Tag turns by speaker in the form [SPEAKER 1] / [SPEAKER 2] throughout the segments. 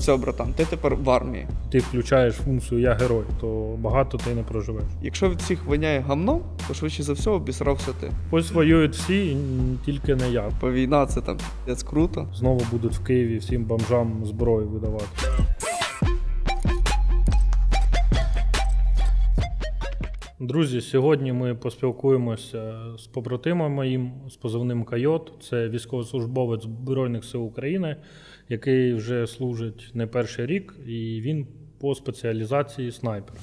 [SPEAKER 1] все, братан, ти тепер в армії.
[SPEAKER 2] Ти включаєш функцію «я герой», то багато ти не проживеш.
[SPEAKER 1] Якщо від всіх воняє гамном, то швидше за все обісрався ти.
[SPEAKER 2] Ось воюють всі, тільки не я.
[SPEAKER 1] По війна це там п'єць круто.
[SPEAKER 2] Знову будуть в Києві всім бомжам зброю видавати. Друзі, сьогодні ми поспілкуємося з побратимом моїм, з позивним «Койот». Це військовослужбовець Збройних сил України, який вже служить не перший рік, і він по спеціалізації снайпер.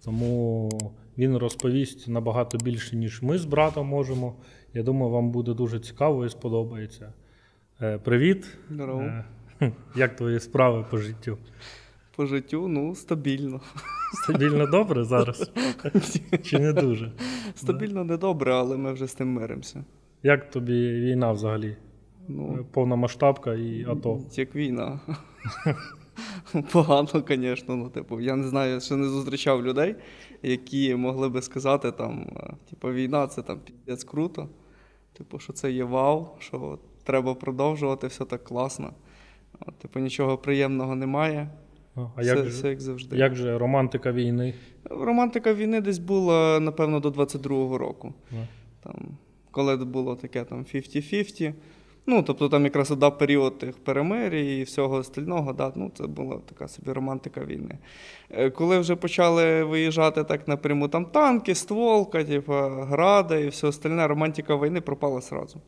[SPEAKER 2] Тому він розповість набагато більше, ніж ми з братом можемо. Я думаю, вам буде дуже цікаво і сподобається. Привіт.
[SPEAKER 1] Здорово.
[SPEAKER 2] Як твої справи по життю?
[SPEAKER 1] По життю, стабільно.
[SPEAKER 2] Стабільно добре зараз? Чи не дуже?
[SPEAKER 1] Стабільно не добре, але ми вже з тим миримося.
[SPEAKER 2] Як тобі війна взагалі? Повномасштабка і АТО?
[SPEAKER 1] Як війна. Погано, звісно. Я не знаю, ще не зустрічав людей, які могли би сказати, війна – це піздець круто. Що це є вау, що треба продовжувати, все так класно. Нічого приємного немає. Все як завжди.
[SPEAKER 2] Як же романтика війни?
[SPEAKER 1] Романтика війни десь була, напевно, до 22-го року. Коли було таке 50-50. Там якраз дав період тих перемир'я і всього остального, це була така собі романтика війни. Коли вже почали виїжджати так напряму, танки, стволка, гради і все остальне, романтика війни пропала одразу.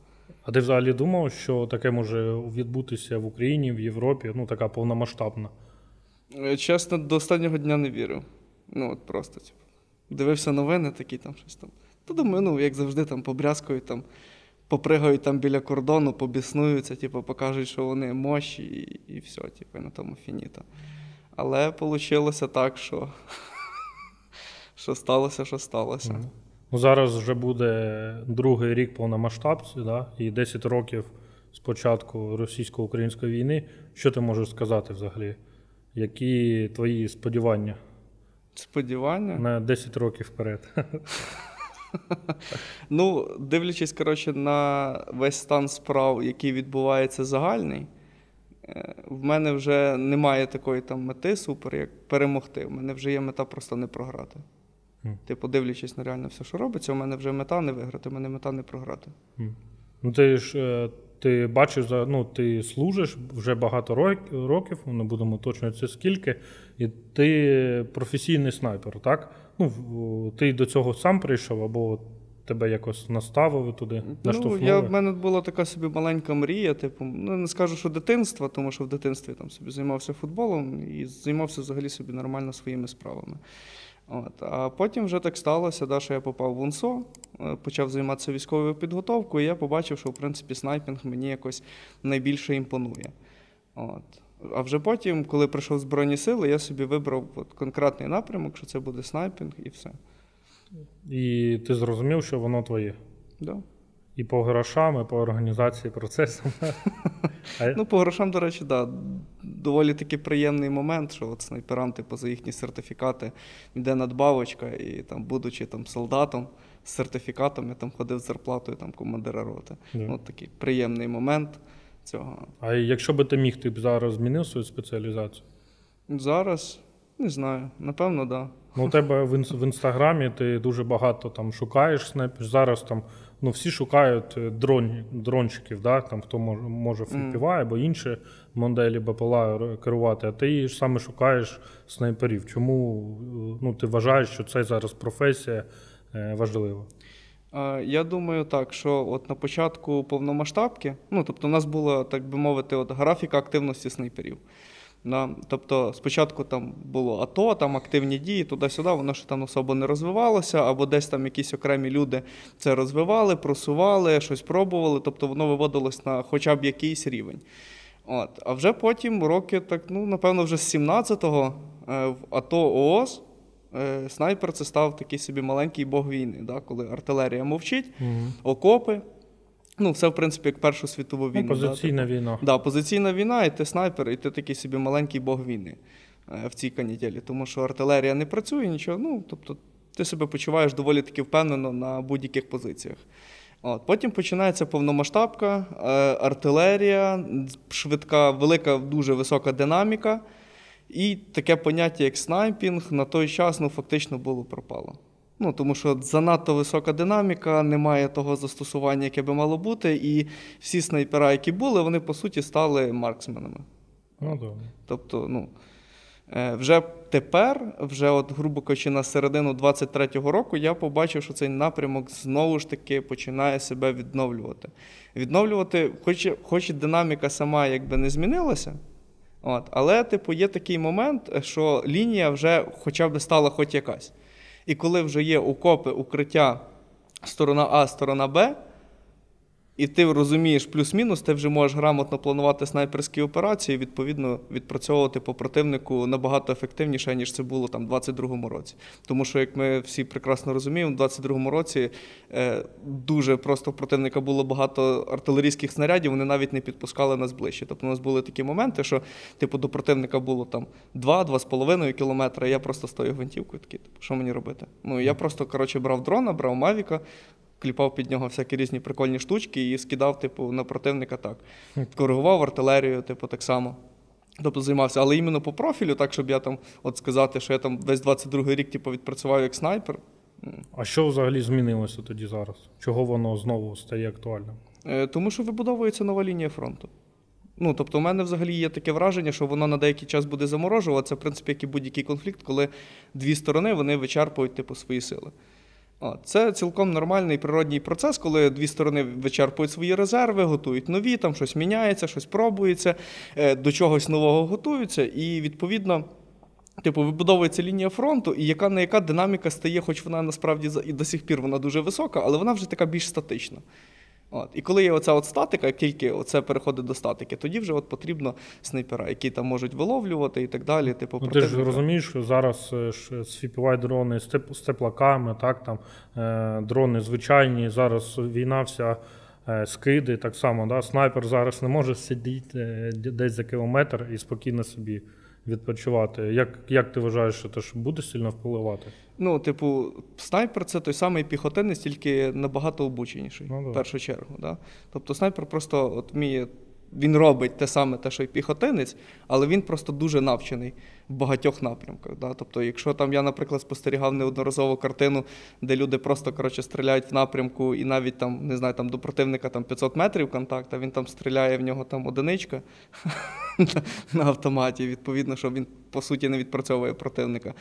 [SPEAKER 2] А ти взагалі думав, що таке може відбутися в Україні, в Європі, така повномасштабна?
[SPEAKER 1] Чесно, до останнього дня не вірив. Просто, дивився новини такі, щось там. То думаю, як завжди, побрязкують, попригають біля кордону, побіснуються, покажуть, що вони мощі, і все, на тому фініто. Але вийшло так, що сталося, що сталося.
[SPEAKER 2] Зараз вже буде другий рік повномасштабці, і 10 років з початку російсько-української війни. Що ти можеш сказати взагалі? Які твої сподівання?
[SPEAKER 1] Сподівання?
[SPEAKER 2] На 10 років вперед.
[SPEAKER 1] Дивлячись, на весь стан справ, який відбувається загальний, в мене вже немає такої мети супер, як перемогти. В мене вже є мета просто не програти. Дивлячись на реально все, що робиться, у мене вже мета не виграти, у мене мета не програти.
[SPEAKER 2] Ти бачиш, ти служиш вже багато років, не будемо уточнювати скільки, і ти професійний снайпер, так? Ти до цього сам прийшов, або тебе якось наставили туди, наштовхнули?
[SPEAKER 1] В мене була така собі маленька мрія, не скажу, що дитинства, тому що в дитинстві собі займався футболом і займався взагалі собі нормально своїми справами. А потім вже так сталося, що я попав в УНСО, почав займатися військовою підготовкою, і я побачив, що, в принципі, снайпінг мені якось найбільше імпонує. А вже потім, коли прийшов в Збройні Сили, я собі вибрав конкретний напрямок, що це буде снайпінг, і все.
[SPEAKER 2] І ти зрозумів, що воно твоє?
[SPEAKER 1] Так.
[SPEAKER 2] І по грошам, і по організації процесу?
[SPEAKER 1] По грошам, до речі, доволі таки приємний момент, що снайперам, за їхні сертифікати йде надбавочка, і будучи солдатом з сертифікатом, я ходив з зарплатою командира роти. Такий приємний момент цього.
[SPEAKER 2] А якщо би ти міг, ти б зараз змінив свою спеціалізацію?
[SPEAKER 1] Зараз? Не знаю. Напевно, так.
[SPEAKER 2] У тебе в Інстаграмі ти дуже багато шукаєш снайперів. Зараз всі шукають дрончиків, хто може FPV або інші моделі БПЛА керувати, а ти ж саме шукаєш снайперів. Чому ти вважаєш, що це зараз професія важлива?
[SPEAKER 1] Я думаю так, що на початку повномасштабки, у нас була, так би мовити, графіка активності снайперів. Тобто спочатку було АТО, активні дії, туди-сюди, воно ще особо не розвивалося, або десь якісь окремі люди це розвивали, просували, щось пробували, тобто воно виводилось на хоча б якийсь рівень. А вже потім роки, напевно, вже з 17-го в АТО ООС снайпер це став такий собі маленький бог війни, коли артилерія мовчить, окопи. Все, в принципі, як Першу світову війну.
[SPEAKER 2] Позиційна війна.
[SPEAKER 1] Позиційна війна, і ти снайпер, і ти такий собі маленький бог війни в цій канітелі. Тому що артилерія не працює, нічого. Тобто ти себе почуваєш доволі таки впевнено на будь-яких позиціях. Потім починається повномасштабка, артилерія, швидка, велика, дуже висока динаміка. І таке поняття, як снайпінг, на той час фактично було пропало. Тому що занадто висока динаміка, немає того застосування, яке би мало бути, і всі снайпера, які були, вони, по суті, стали марксменами. Тобто, вже тепер, грубо кажучи, на середину 23-го року, я побачив, що цей напрямок знову ж таки починає себе відновлювати. Хоч і динаміка сама якби не змінилася, але є такий момент, що лінія вже хоча б стала хоч якась. І коли вже є окопи, укриття, сторона А, сторона Б, і ти розумієш плюс-мінус, ти вже можеш грамотно планувати снайперські операції, відповідно, відпрацьовувати по противнику набагато ефективніше, ніж це було там, в 22-му році. Тому що, як ми всі прекрасно розуміємо, в 22-му році дуже просто в противника було багато артилерійських снарядів, вони навіть не підпускали нас ближче. Тобто у нас були такі моменти, що до противника було там 2-2,5 кілометри, я просто стою гвинтівкою, такий, що мені робити? Я просто, брав дрона, брав Мавіка, кліпав під нього всякі різні прикольні штучки і скидав, на противника так. Коригував артилерію, так само. Тобто займався. Але іменно по профілю, так, щоб я там, сказати, що я там весь 22-й рік, відпрацював як снайпер.
[SPEAKER 2] А що взагалі змінилося тоді зараз? Чого воно знову стає актуальним?
[SPEAKER 1] Тому що вибудовується нова лінія фронту. Тобто у мене взагалі є таке враження, що воно на деякий час буде заморожуватися, в принципі, як і будь-який конфлікт, коли дві сторони, вони вичерпують, свої сили. Це цілком нормальний природній процес, коли дві сторони вичерпують свої резерви, готують нові, там щось міняється, щось пробується, до чогось нового готуються, і, відповідно, вибудовується лінія фронту, і яка не яка динаміка стає, хоч вона насправді і до сих пір вона дуже висока, але вона вже така більш статична. І коли є оця статика, як тільки це переходить до статики, тоді вже потрібно снайпера, які там можуть виловлювати і так далі.
[SPEAKER 2] Ти ж розумієш, що зараз FPV-дрони з теплаками, дрони звичайні, зараз війна вся, скиди, так само, да? Снайпер зараз не може сидіти десь за кілометр і спокійно собі відпочивати. Як ти вважаєш, що це ж буде сильно впливати?
[SPEAKER 1] Снайпер – це той самий піхотинець, тільки набагато обученіший, в першу чергу. Да? Тобто снайпер просто вміє, він робить те саме, що й піхотинець, але він просто дуже навчений в багатьох напрямках. Да? Тобто, якщо я, наприклад, спостерігав неодноразово картину, де люди просто, стріляють в напрямку і навіть до противника 500 метрів контакт, а він стріляє в нього одиничка на автоматі, відповідно, що він, по суті, не відпрацьовує противника.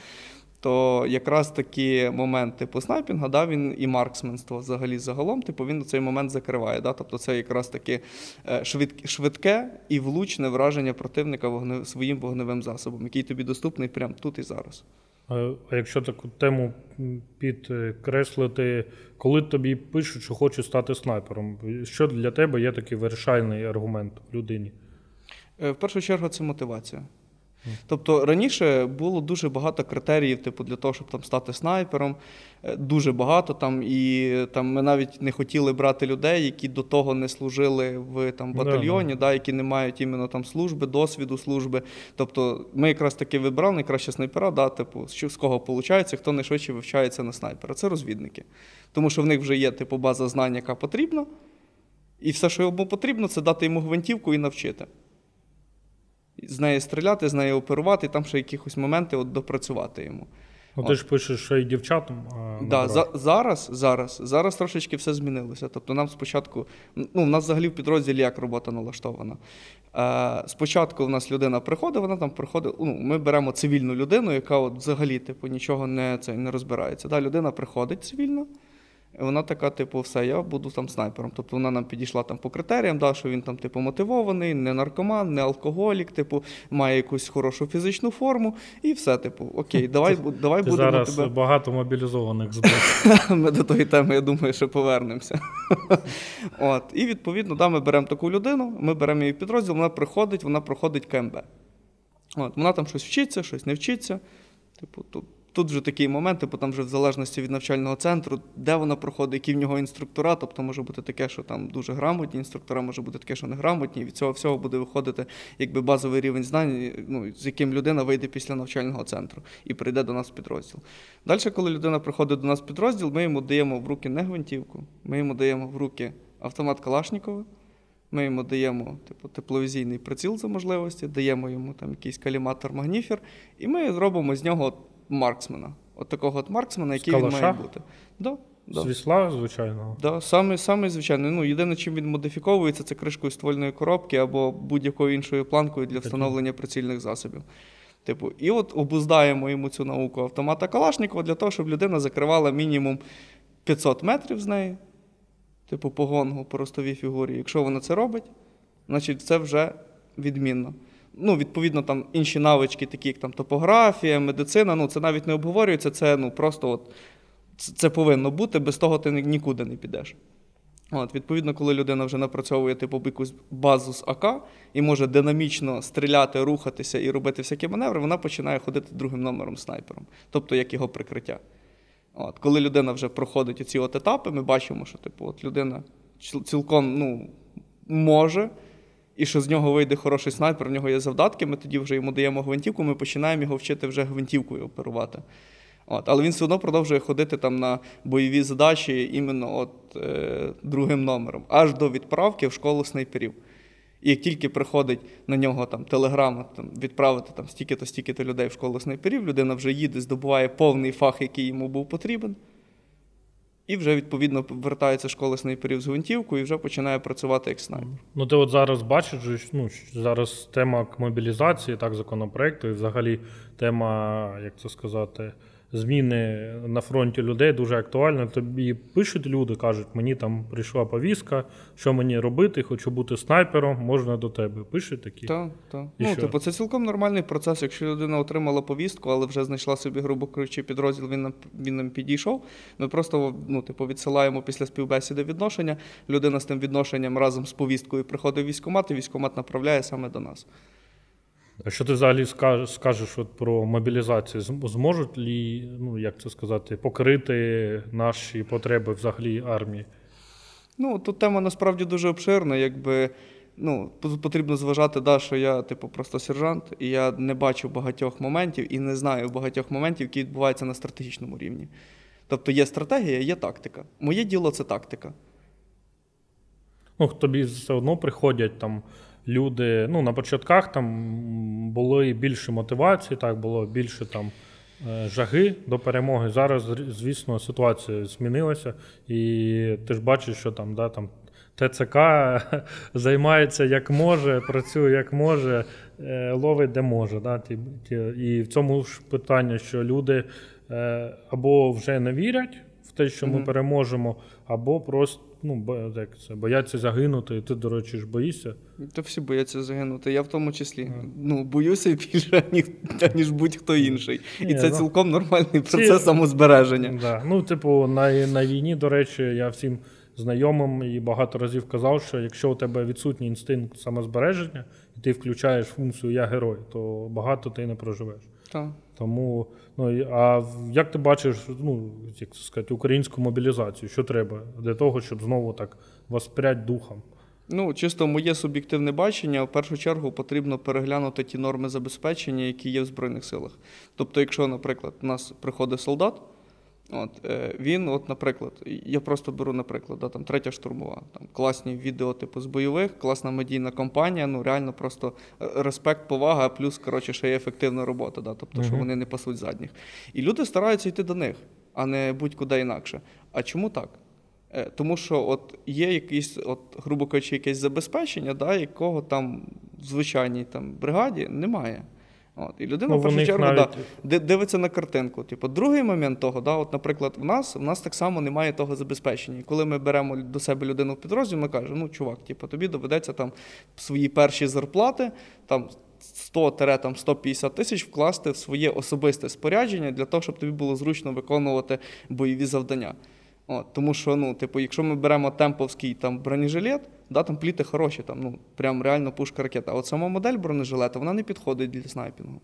[SPEAKER 1] То якраз такі моменти снайпінга, він і марксменство взагалі загалом, він цей момент закриває. Тобто це якраз таке швидке і влучне враження противника своїм вогневим засобом, який тобі доступний прямо тут і зараз.
[SPEAKER 2] А якщо таку тему підкреслити, коли тобі пишуть, що хочуть стати снайпером, що для тебе є такий вирішальний аргумент в людині?
[SPEAKER 1] В першу чергу це мотивація. Тобто раніше було дуже багато критеріїв для того, щоб стати снайпером, дуже багато, і ми навіть не хотіли брати людей, які до того не служили в батальйоні, які не мають іменно служби, досвіду служби. Тобто ми якраз таки вибрали найкраще снайпера, з кого виходить, хто найшвидше вивчається на снайпера. Це розвідники. Тому що в них вже є база знань, яка потрібна, і все, що йому потрібно, це дати йому гвинтівку і навчити. З нею стріляти, з нею оперувати, і там ще якихось моменти допрацювати йому.
[SPEAKER 2] Ти ж пишеш, що і дівчатам.
[SPEAKER 1] Зараз трошечки все змінилося. Тобто нам спочатку, у нас взагалі в підрозділі як робота налаштована. Спочатку в нас людина приходить, вона приходить, ми беремо цивільну людину, яка взагалі нічого не розбирається. Людина приходить цивільно, вона така, все, я буду снайпером. Тобто вона нам підійшла по критеріям, що він мотивований, не наркоман, не алкоголік, має якусь хорошу фізичну форму, і все, окей, давай будемо тебе...
[SPEAKER 2] Зараз багато мобілізованих збив.
[SPEAKER 1] Ми до тої теми, я думаю, що повернемося. І відповідно, ми беремо таку людину, ми беремо її в підрозділ, вона проходить КМБ. Вона там щось вчиться, щось не вчиться. тут вже такий момент, типу, там вже в залежності від навчального центру, де вона проходить, які в нього інструктора, тобто може бути таке, що там дуже грамотні інструктора, може бути таке, що неграмотні, і від цього всього буде виходити якби базовий рівень знань, ну, з яким людина вийде після навчального центру і прийде до нас в підрозділ. Далі, коли людина приходить до нас в підрозділ, ми йому даємо в руки не гвинтівку, ми йому даємо в руки автомат Калашнікова, ми йому даємо типу, тепловізійний приціл за можливості, даємо йому там якийсь каліматор-магніфер, і ми зробимо з нього марксмена. От такого от марксмена, який він має бути. Да.
[SPEAKER 2] З вісла, звичайно?
[SPEAKER 1] Да, саме звичайний. Ну, єдине, чим він модифіковується, це кришкою ствольної коробки або будь-якою іншою планкою для встановлення прицільних засобів. Типу, і от обуздаємо йому цю науку автомата Калашнікова для того, щоб людина закривала мінімум 500 метрів з неї, типу по гонгу, по ростовій фігурі. Якщо вона це робить, значить це вже відмінно. Ну, відповідно, там інші навички, такі як там топографія, медицина, ну, це навіть не обговорюється, це ну, просто от, це повинно бути, без того ти нікуди не підеш. От, відповідно, коли людина вже напрацьовує типу якусь базу з АК і може динамічно стріляти, рухатися і робити всякі маневри, вона починає ходити другим номером снайпером, тобто як його прикриття. От, коли людина вже проходить оці от етапи, ми бачимо, що типу, от людина цілком ну, може, і що з нього вийде хороший снайпер, в нього є завдатки, ми тоді вже йому даємо гвинтівку, ми починаємо його вчити вже гвинтівкою оперувати. От, але він все одно продовжує ходити там на бойові задачі іменно от, другим номером, аж до відправки в школу снайперів. І як тільки приходить на нього там, телеграма там, відправити там, стільки-то людей в школу снайперів, людина вже їде, здобуває повний фах, який йому був потрібен, і вже, відповідно, вертається з школи снайперів з гвинтівкою і вже починає працювати як снайпер.
[SPEAKER 2] Ну, ти от зараз бачиш, ну, зараз тема мобілізації, так, законопроекту, і взагалі тема, як це сказати, зміни на фронті людей дуже актуальна. Тобі пишуть люди, кажуть, мені там прийшла повістка, що мені робити, хочу бути снайпером, можна до тебе. Пишуть такі?
[SPEAKER 1] Так. Ну, типу, це цілком нормальний процес. Якщо людина отримала повістку, але вже знайшла собі, грубо кажучи, підрозділ, він нам підійшов, ми просто ну, типу, відсилаємо після співбесіди відношення, людина з тим відношенням разом з повісткою приходить в військкомат, і військкомат направляє саме до нас.
[SPEAKER 2] А що ти взагалі скажеш от про мобілізацію? Зможуть ли, ну, як це сказати, покрити наші потреби взагалі армії?
[SPEAKER 1] Ну, тут тема насправді дуже обширна, якби, ну, тут потрібно зважати, да, що я, типу, просто сержант, і я не бачу багатьох моментів і не знаю багатьох моментів, які відбуваються на стратегічному рівні. Тобто є стратегія, є тактика. Моє діло – це тактика.
[SPEAKER 2] Ну, тобі все одно приходять там люди, ну, на початках там було і більше мотивації, так, було більше там жаги до перемоги. Зараз, звісно, ситуація змінилася, і ти ж бачиш, що там, да, там ТЦК займається як може, працює як може, ловить де може. Да, і в цьому ж питання, що люди або вже не вірять в те, що ми переможемо, або просто бояться загинути. І ти, до речі, ж боїшся?
[SPEAKER 1] Та всі бояться загинути, я в тому числі. Ну, боюся більше, ніж будь-хто інший. І це цілком нормальний процес самозбереження.
[SPEAKER 2] Да. Ну, типу, на війні, до речі, я всім знайомим і багато разів казав, що якщо у тебе відсутній інстинкт самозбереження, і ти включаєш функцію «я герой», то багато ти не проживеш.
[SPEAKER 1] Так.
[SPEAKER 2] Тому, ну, а як ти бачиш, ну, як це сказати, українську мобілізацію? Що треба для того, щоб знову так воспряти духом?
[SPEAKER 1] Ну, чисто моє суб'єктивне бачення, в першу чергу потрібно переглянути ті норми забезпечення, які є в Збройних силах. Тобто, якщо, наприклад, у нас приходить солдат, він, наприклад, я просто беру, наприклад, там 3-я штурмова, там класні відео типу з бойових, класна медійна кампанія, ну реально просто респект, повага, плюс, коротше, ще є ефективна робота, да, тобто, що вони не пасуть задніх. І люди стараються йти до них, а не будь-куди інакше. А чому так? Тому що от є якісь, грубо кажучи, якесь забезпечення, да, якого там в звичайній там бригаді немає. І людина, в першу чергу, навіть дивиться на картинку. Типу, другий момент того, да, наприклад, в нас так само немає того забезпечення. І коли ми беремо до себе людину в підрозділ, ми кажемо, ну, чувак, типу, тобі доведеться там свої перші зарплати, там 100-150 тисяч вкласти в своє особисте спорядження для того, щоб тобі було зручно виконувати бойові завдання. Тому що, ну, типу, якщо ми беремо темповський там бронежилет, да, там пліти хороші, там, ну, прям реально пушка ракета. А от сама модель бронежилета, вона не підходить для снайпінгу.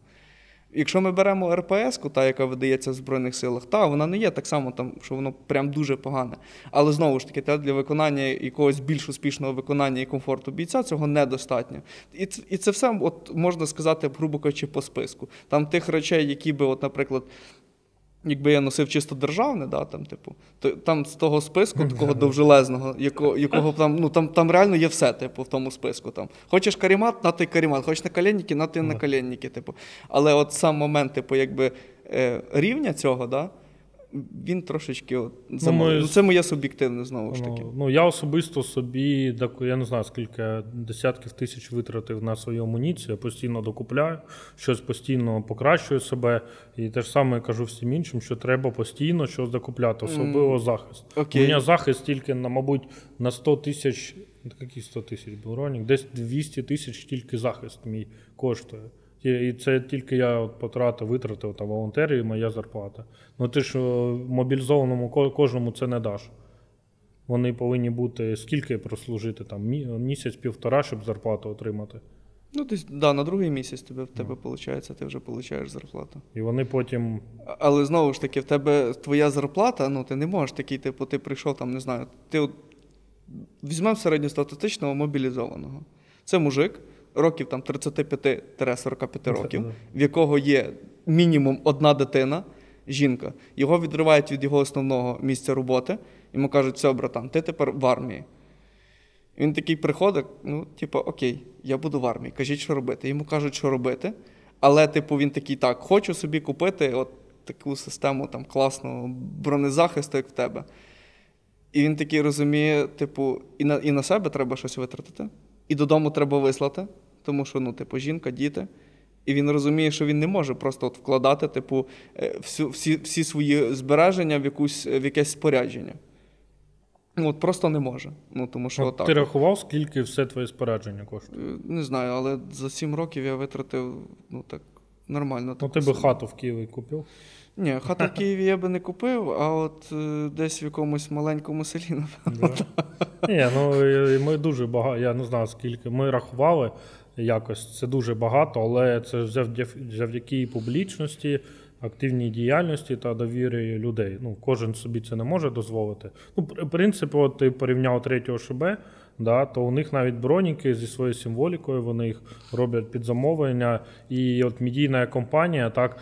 [SPEAKER 1] Якщо ми беремо РПС-ку, та, яка видається в Збройних силах, та, вона не є так само, там, що воно прям дуже погане. Але знову ж таки, для виконання якогось більш успішного виконання і комфорту бійця цього недостатньо. І це все, от, можна сказати, грубо кажучи, по списку. Там тих речей, які би, от, наприклад, якби я носив чисто державне, да, там, типу, то там з того списку, такого довжелезного, якого там, ну, там реально є все, типу, в тому списку. Там. Хочеш карімат, на той карімат, хочеш наколенники, на той наколенники, типу. Але от сам момент, типу, якби рівня цього, да, він трошечки от, це моє суб'єктивне, знову ж таки.
[SPEAKER 2] Ну, я особисто собі, я не знаю, скільки десятків тисяч витратив на свою амуніцію, я постійно докупляю, щось постійно покращую себе. І те ж саме кажу всім іншим, що треба постійно щось докупляти, особливо захист. У мене захист тільки, мабуть, на 100 тисяч, який 100 тисяч був Ронік, десь 200 тисяч тільки захист мій коштує. І це тільки я витратив там волонтери і моя зарплата. Ну ти ж мобілізованому кожному це не даш. Вони повинні бути, скільки прослужити, там, місяць-півтора, щоб зарплату отримати.
[SPEAKER 1] Ну, десь, да, на другий місяць в тебе виходить, ти вже отримуєш зарплату.
[SPEAKER 2] І вони потім...
[SPEAKER 1] Але знову ж таки, в тебе твоя зарплата, ну ти не можеш такий, типу, ти прийшов там, не знаю, візьмемо середньостатистичного мобілізованого. Це мужик, років там 35-45 років, в якого є мінімум одна дитина, жінка. Його відривають від його основного місця роботи, йому кажуть: все, братан, ти тепер в армії. Він такий приходить, ну, типу, окей, я буду в армії, кажіть, що робити. Йому кажуть, що робити, але, типу, він такий: так, хочу собі купити от таку систему там класного бронезахисту, як в тебе. І він такий розуміє, типу, і на себе треба щось витратити, і додому треба вислати, тому що, ну, типу, жінка, діти. І він розуміє, що він не може просто от вкладати, типу, всі свої збереження в якесь спорядження. Ну, от просто не може. Ну, тому що отак.
[SPEAKER 2] Ти рахував, скільки все твоє спорядження коштує?
[SPEAKER 1] Не знаю, але за 7 років я витратив, ну, так, нормально.
[SPEAKER 2] Ну, ти би хату в Києві купив?
[SPEAKER 1] Ні, хату в Києві я би не купив, а от десь в якомусь маленькому селі, напевно.
[SPEAKER 2] Ні, ну, ми дуже багато, я не знаю, скільки. Ми рахували якось, це дуже багато, але це завдяки публічності, активній діяльності та довірі людей. Ну, кожен собі це не може дозволити. Ну, в принципі, от ти порівняв 3 ШБ, да, то у них навіть броніки зі своєю символікою, вони їх роблять під замовлення. І от медійна компанія, так,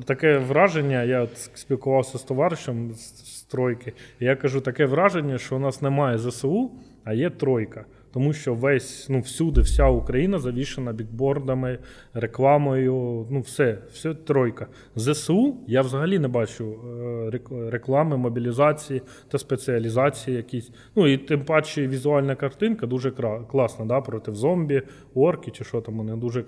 [SPEAKER 2] таке враження, я от спілкувався з товаришем з тройки, і я кажу, таке враження, що у нас немає ЗСУ, а є тройка. Тому що всюди, вся Україна завішена бікбордами, рекламою, ну все тройка. ЗСУ я взагалі не бачу реклами, мобілізації та спеціалізації якісь. Ну і тим паче візуальна картинка дуже класна, да, проти зомбі, орки чи що там вони дуже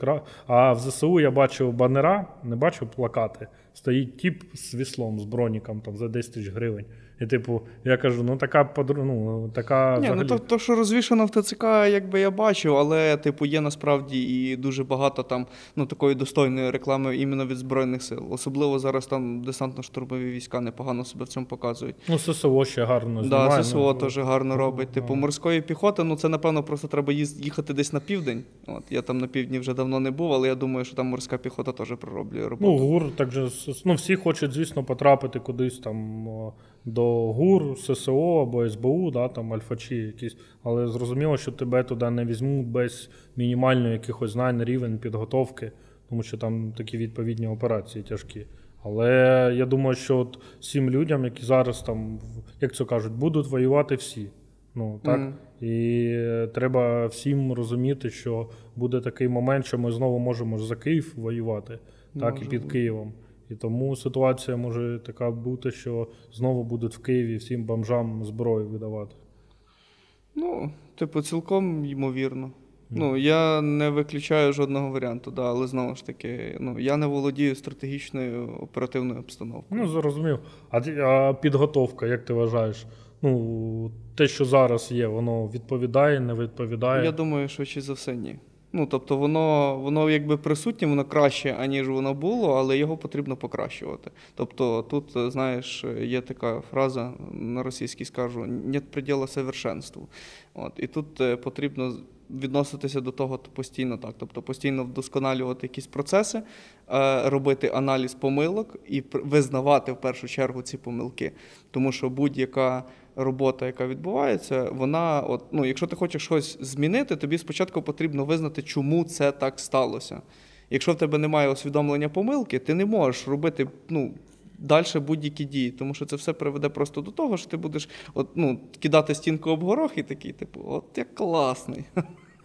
[SPEAKER 2] А в ЗСУ я бачив банера, не бачив плакати. Стоїть тіп з віслом, з броніком там за 10 тисяч гривень. І типу, я кажу, така
[SPEAKER 1] Ні,
[SPEAKER 2] взагалі...
[SPEAKER 1] ну то, що розвішено в ТЦК, якби я бачив, але типу є насправді і дуже багато там, ну, такої достойної реклами іменно від Збройних сил. Особливо зараз там десантно-штурмові війська непогано себе в цьому показують.
[SPEAKER 2] Ну, ССО ще гарно знімає.
[SPEAKER 1] Да, ССО теж гарно робить. Типу, морської піхоти, ну це, напевно, просто треба їхати десь на південь. От, я там на півдні вже давно не був, але я думаю, що там морська піхота теж пророблює роботу.
[SPEAKER 2] Ну, ГУР, так же, ну, всі хочуть, звісно, потрапити кудись там до ГУР, ССО або СБУ, да, там альфачі якісь, але зрозуміло, що тебе туди не візьмуть без мінімальної якихось знань, рівень підготовки, тому що там такі відповідні операції тяжкі. Але я думаю, що от всім людям, які зараз там, як це кажуть, будуть воювати всі. Ну, так? І треба всім розуміти, що буде такий момент, що ми знову можемо за Київ воювати, так, і під Києвом. І тому ситуація може така бути, що знову будуть в Києві всім бомжам зброю видавати.
[SPEAKER 1] Ну, типу, цілком ймовірно. Ну, я не виключаю жодного варіанту, да, але знову ж таки, ну, я не володію стратегічною оперативною обстановкою.
[SPEAKER 2] Ну, зрозумів. А підготовка, як ти вважаєш? Ну, те, що зараз є, воно відповідає, не відповідає?
[SPEAKER 1] Я думаю, що чи за все ні. Ну, тобто воно якби присутнє, воно краще, аніж воно було, але його потрібно покращувати. Тобто тут, знаєш, є така фраза, на російській скажу, «нет предела совершенству». От, і тут потрібно відноситися до того постійно так. Тобто постійно вдосконалювати якісь процеси, робити аналіз помилок і визнавати в першу чергу ці помилки. Тому що будь-яка робота, яка відбувається, вона, якщо ти хочеш щось змінити, тобі спочатку потрібно визнати, чому це так сталося. Якщо в тебе немає усвідомлення помилки, ти не можеш робити, далі будь-які дії, тому що це все приведе просто до того, що ти будеш кидати стінку об горох і такий, от я класний.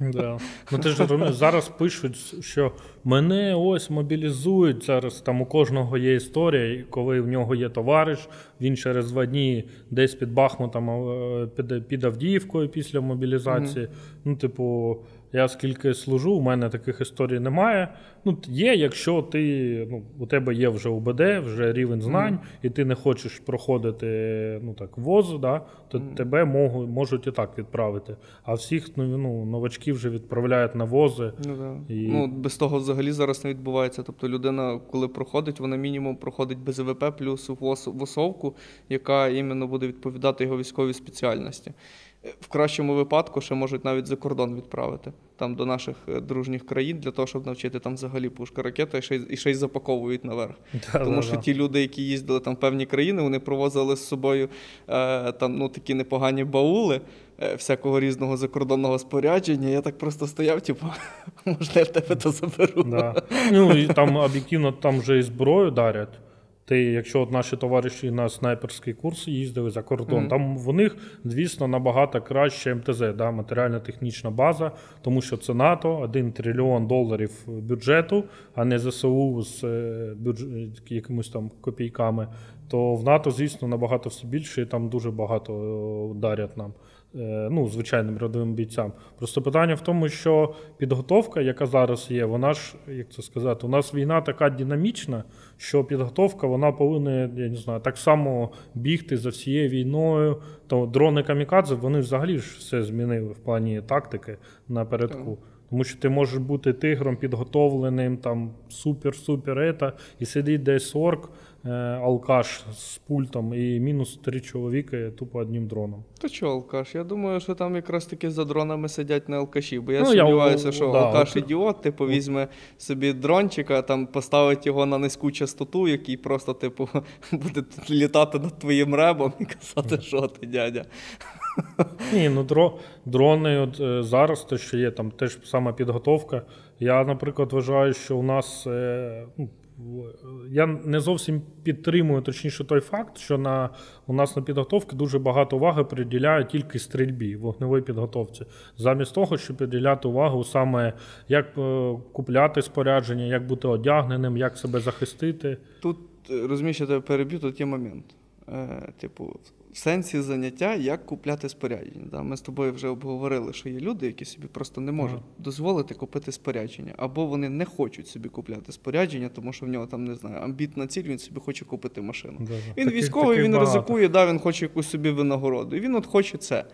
[SPEAKER 2] Да. Ти ж розумієш, зараз пишуть, що мене ось мобілізують, зараз там у кожного є історія, коли в нього є товариш, він через 2 дні десь під Бахмутом, під Авдіївкою після мобілізації. Я скільки служу, у мене таких історій немає. Є, якщо у тебе є вже УБД, вже рівень знань, і ти не хочеш проходити ВОЗ, то тебе можуть і так відправити. А всіх новачків вже відправляють на ВОЗи.
[SPEAKER 1] Без того взагалі зараз не відбувається. Тобто людина, коли проходить, вона мінімум проходить БЗВП плюс ВОСовку, яка іменно буде відповідати його військовій спеціальності. В кращому випадку ще можуть навіть за кордон відправити там до наших дружніх країн для того, щоб навчити там взагалі пушка ракета і ще й запаковують наверх. Тому що ті люди, які їздили там в певні країни, вони провозили з собою такі непогані баули всякого різного закордонного спорядження. Я так просто стояв, можна я в тебе то заберу.
[SPEAKER 2] Да. І там об'єктивно там вже і зброю дарять. Якщо наші товариші на снайперський курс їздили за кордон, там в них, звісно, набагато краще МТЗ, матеріально-технічна база, тому що це НАТО, $1 трильйон бюджету, а не ЗСУ з якимось там копійками, то в НАТО, звісно, набагато все більше, і там дуже багато дарять нам. Звичайним рядовим бійцям. Просто питання в тому, що підготовка, яка зараз є, вона ж, у нас війна така динамічна, що підготовка, вона повинна, так само бігти за всією війною. То дрони камікадзе, вони взагалі ж все змінили в плані тактики напередку. Тому що ти можеш бути тигром підготовленим, там супер, і сидить десь орк, алкаш з пультом, і мінус 3 чоловіки тупо одним дроном.
[SPEAKER 1] Та чого алкаш? Я думаю, що там якраз таки за дронами сидять не алкаші, бо я сумніваюся, що алкаш-ідіот, візьме собі дрончика, там поставить його на низьку частоту, який просто, буде літати над твоїм ребом і казати, що ти, дядя.
[SPEAKER 2] Ні, дрони зараз, те, що є, там теж сама підготовка. Я, наприклад, вважаю, що у нас, я не зовсім підтримую, точніше, той факт, що у нас на підготовці дуже багато уваги приділяють тільки стрільбі, вогневій підготовці. Замість того, щоб приділяти увагу саме, як купляти спорядження, як бути одягненим, як себе захистити.
[SPEAKER 1] Тут, розумієш, я тебе переб'ю, тут є момент. В сенсі заняття, як купляти спорядження. Ми з тобою вже обговорили, що є люди, які собі просто не можуть дозволити купити спорядження. Або вони не хочуть собі купляти спорядження, тому що в нього там, амбітна ціль, він собі хоче купити машину. Він військовий, він ризикує, він хоче якусь собі винагороду. І він хоче це.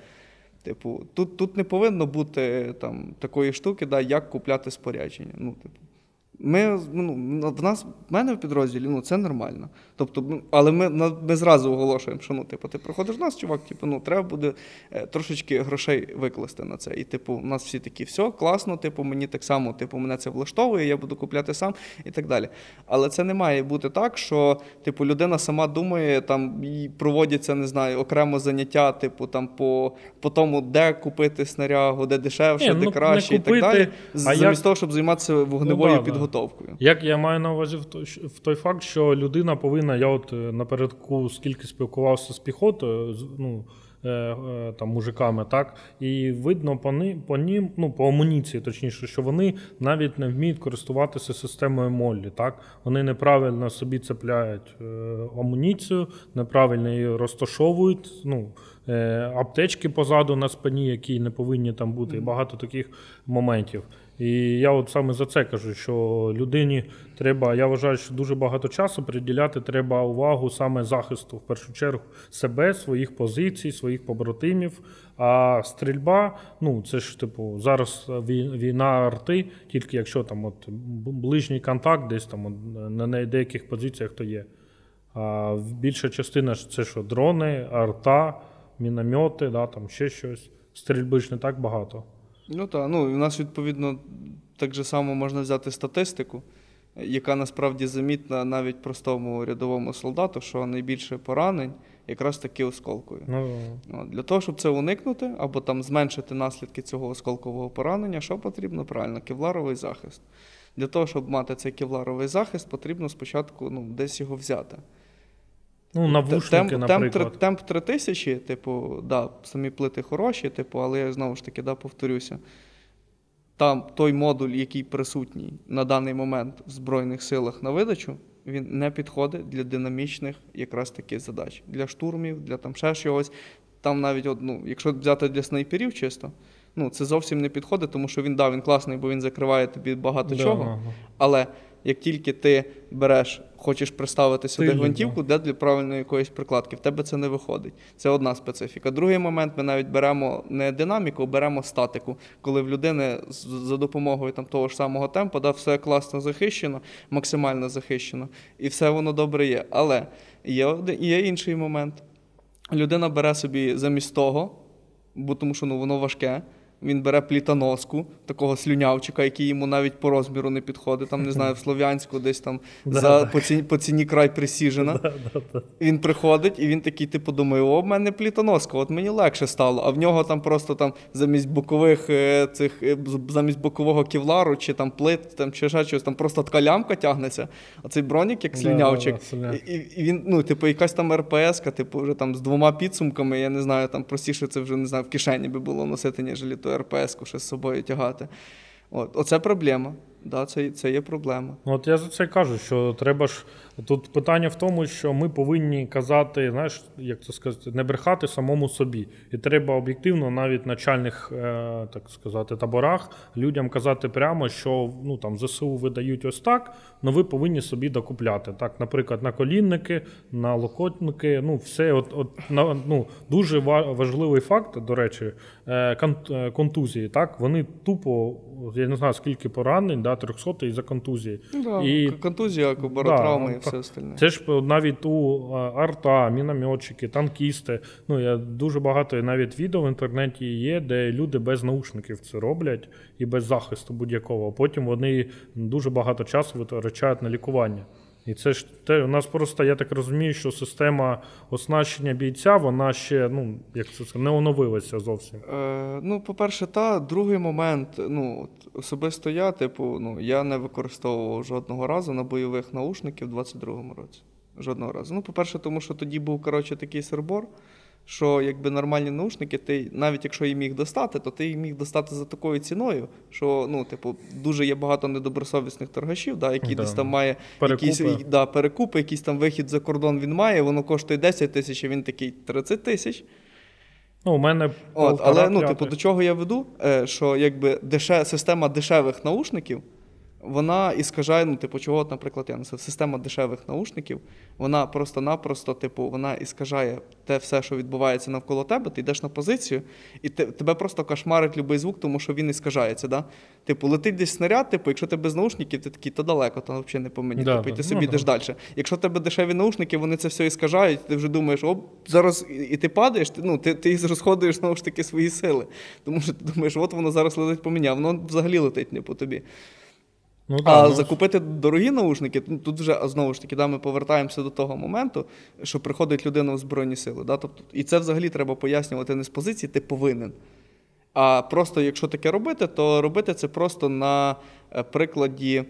[SPEAKER 1] Тут не повинно бути такої штуки, як купляти спорядження. В мене в підрозділі, це нормально. Тобто, але ми зразу оголошуємо, що, ти приходиш в нас, чувак, треба буде трошечки грошей викласти на це. І, у нас всі такі, все, класно, мені так само, мене це влаштовує, я буду купляти сам і так далі. Але це не має бути так, що, людина сама думає, і проводяться, не знаю, окремо заняття, по тому, де купити снарягу, де дешевше, де краще і так далі, замість того, щоб займатися вогневою підготовкою.
[SPEAKER 2] Як я маю на увазі в той факт, що людина повинна, я напередку скільки спілкувався з піхотою, мужиками, так, і видно по амуніції, точніше, що вони навіть не вміють користуватися системою Моллі, так, вони неправильно собі цепляють амуніцію, неправильно її розташовують, аптечки позаду на спині, які не повинні там бути, і багато таких моментів. І я саме за це кажу, що людині треба, я вважаю, що дуже багато часу приділяти треба увагу саме захисту, в першу чергу, себе, своїх позицій, своїх побратимів. А стрільба, це ж, зараз війна арти, тільки якщо ближній контакт десь на деяких позиціях то є. А більша частина це що, дрони, арта, міномети, ще щось. Стрільби ж не так багато.
[SPEAKER 1] Ну так, ну і у нас відповідно так же само можна взяти статистику, яка насправді замітна навіть простому рядовому солдату, що найбільше поранень якраз таки осколкові. Для того, щоб це уникнути, або там зменшити наслідки цього осколкового поранення, що потрібно? Правильно, кевларовий захист. Для того, щоб мати цей кевларовий захист, потрібно спочатку десь його взяти.
[SPEAKER 2] Ну, навушники, наприклад.
[SPEAKER 1] Темп 3000, типу, да, самі плити хороші, типу, але я знову ж таки повторюся. Там той модуль, який присутній на даний момент в Збройних силах на видачу, він не підходить для динамічних якраз таких задач. Для штурмів, для там ще чогось. Там навіть, якщо взяти для снайперів чисто, це зовсім не підходить, тому що він класний, бо він закриває тобі багато чого. Але як тільки ти хочеш приставити сюди гвинтівку, де для правильної якоїсь прикладки, в тебе це не виходить. Це одна специфіка. Другий момент, ми навіть беремо не динаміку, а беремо статику, коли в людини за допомогою того ж самого темпу, все класно захищено, максимально захищено, і все воно добре є. Але є інший момент. Людина бере собі замість того, тому що воно важке, він бере плітоноску, такого слюнявчика, який йому навіть по розміру не підходить, там, не знаю, в Слов'янську десь там по ціні край присіжена. Він приходить, і він такий, типу, думає, в мене плітоноска, от мені легше стало, а в нього там просто замість бокового кевлару, чи там плит, чи ще щось, там просто така лямка тягнеться, а цей бронік, як слюнявчик, і він, якась там РПС-ка, вже там з 2 підсумками, я не знаю, там простіше це вже, не знаю, в кишені би було носити, ніж РПС-ку ще з собою тягати. Оце проблема. Да, це є проблема.
[SPEAKER 2] От я за це кажу, що треба ж... Тут питання в тому, що ми повинні казати, знаєш, як це сказати, не брехати самому собі. І треба об'єктивно навіть в начальних, так сказати, таборах людям казати прямо, що там ЗСУ видають ось так, але ви повинні собі докупляти. Так, наприклад, наколінники, налокотники, все. Дуже важливий факт, до речі, контузії. Так, вони тупо, я не знаю, скільки поранень, 300 із-за контузії.
[SPEAKER 1] Контузія, баротравми і все остальне.
[SPEAKER 2] Це ж навіть у арта, мінометчики, танкісти. Дуже багато навіть відео в інтернеті є, де люди без наушників це роблять і без захисту будь-якого. Потім вони дуже багато часу витрачають на лікування. І це ж у нас просто, я так розумію, що система оснащення бійця, вона ще, не оновилася зовсім.
[SPEAKER 1] По-перше, другий момент, особисто я не використовував жодного разу на бойових наушників в 22-му році. Жодного разу. По-перше, тому що тоді був, такий сербор, що якби нормальні наушники, ти навіть якщо їх міг достати, то ти їх міг достати за такою ціною, що, дуже є багато недобросовісних торгашів, які десь там має перекупи, якийсь там вихід за кордон він має, воно коштує 10 тисяч, а він такий 30 тисяч.
[SPEAKER 2] У мене
[SPEAKER 1] але, до чого я веду, що якби система дешевих наушників, вона іскажає, чого, наприклад, система дешевих наушників, вона просто-напросто, вона іскажає те все, що відбувається навколо тебе, ти йдеш на позицію, і тебе просто кошмарить любий звук, тому що він іскажається, да? Летить десь снаряд, якщо ти без наушників, ти такий, то далеко, то взагалі не по мені, і ти собі йдеш далі. Якщо в тебе дешеві наушники, вони це все іскажають, ти вже думаєш, зараз, і ти падаєш, ти розходуєш, знову ж таки, свої сили, тому що ти думаєш, воно зараз летить по мені, а воно взагалі летить не по тобі. Закупити дорогі наушники, тут вже, знову ж таки, ми повертаємося до того моменту, що приходить людина в Збройні Сили. Да? І це взагалі треба пояснювати не з позиції «ти повинен». А просто, якщо таке робити, то робити це просто на прикладі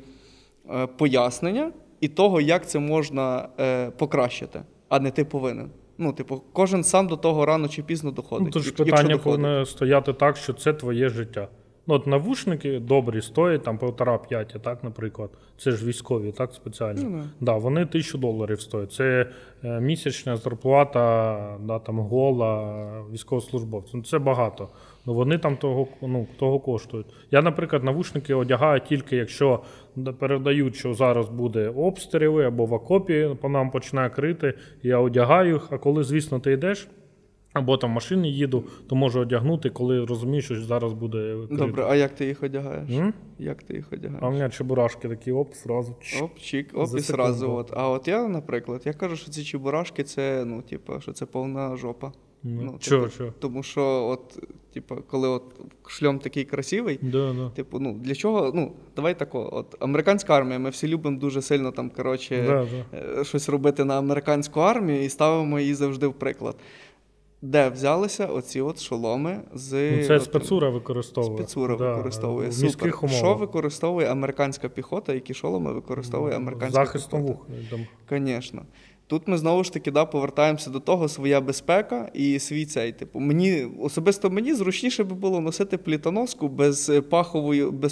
[SPEAKER 1] пояснення і того, як це можна покращити, а не «ти повинен». Кожен сам до того рано чи пізно доходить.
[SPEAKER 2] Тут ж питання повинно стояти так, що це твоє життя. Навушники добрі стоять, там 1,5, так, наприклад. Це ж військові, так, спеціальні. Вони $1000 стоять. Це місячна зарплата, там, гола військовослужбовців. Це багато. Вони там того коштують. Я, наприклад, навушники одягаю тільки, якщо передають, що зараз буде обстріли або в окопі по нам починає крити, я одягаю їх, а коли, звісно, ти йдеш, або там в машині їду, то можу одягнути, коли розумію, що зараз буде крито.
[SPEAKER 1] Добре, а як ти їх одягаєш? Як ти їх одягаєш?
[SPEAKER 2] А у мене чебурашки такі, сразу.
[SPEAKER 1] І сразу. А от я, наприклад, я кажу, що ці чебурашки, це, що це повна жопа.
[SPEAKER 2] Чого?
[SPEAKER 1] Тому що, от, типу, коли от шльом такий красивий, типу, ну, для чого, ну, давай тако, от, американська армія, ми всі любимо дуже сильно там, коротше, щось робити на американську армію і ставимо її завжди в приклад. Де взялися оці от шоломи з...
[SPEAKER 2] Ну, це спецура використовує.
[SPEAKER 1] Спецура використовує. Супер. Що використовує американська піхота, які шоломи використовує американська
[SPEAKER 2] захистом
[SPEAKER 1] піхота?
[SPEAKER 2] Захистом вух.
[SPEAKER 1] Звісно. Тут ми знову ж таки повертаємося до того, своя безпека і свій цей. Типу, особисто мені зручніше би було носити плітоноску без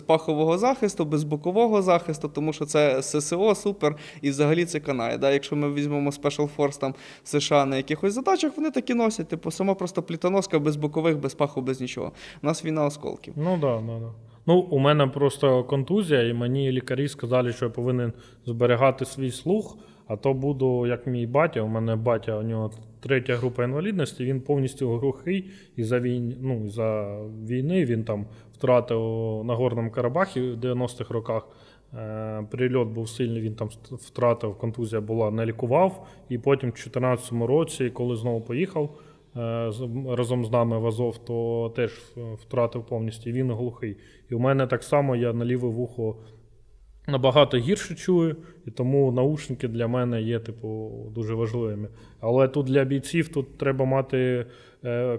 [SPEAKER 1] пахового захисту, без бокового захисту, тому що це ССО, супер, і взагалі це канає. Да? Якщо ми візьмемо Special Force там, США на якихось задачах, вони такі носять. Типу, сама просто плітоноска без бокових, без паху, без нічого. У нас війна осколків.
[SPEAKER 2] Ну, да. Ну, у мене просто контузія, і мені лікарі сказали, що я повинен зберігати свій слух, а то буду, як мій батя, у мене батя, у нього 3-я група інвалідності, він повністю глухий, і за війни він там втратив на Горному Карабахі в 90-х роках. Прильот був сильний, він там втратив, контузія була, не лікував. І потім в 2014 році, коли знову поїхав разом з нами в Азов, то теж втратив повністю, і він глухий. І у мене так само, я на ліве вухо набагато гірше чую, і тому наушники для мене є, типу, дуже важливими. Але тут для бійців тут треба мати,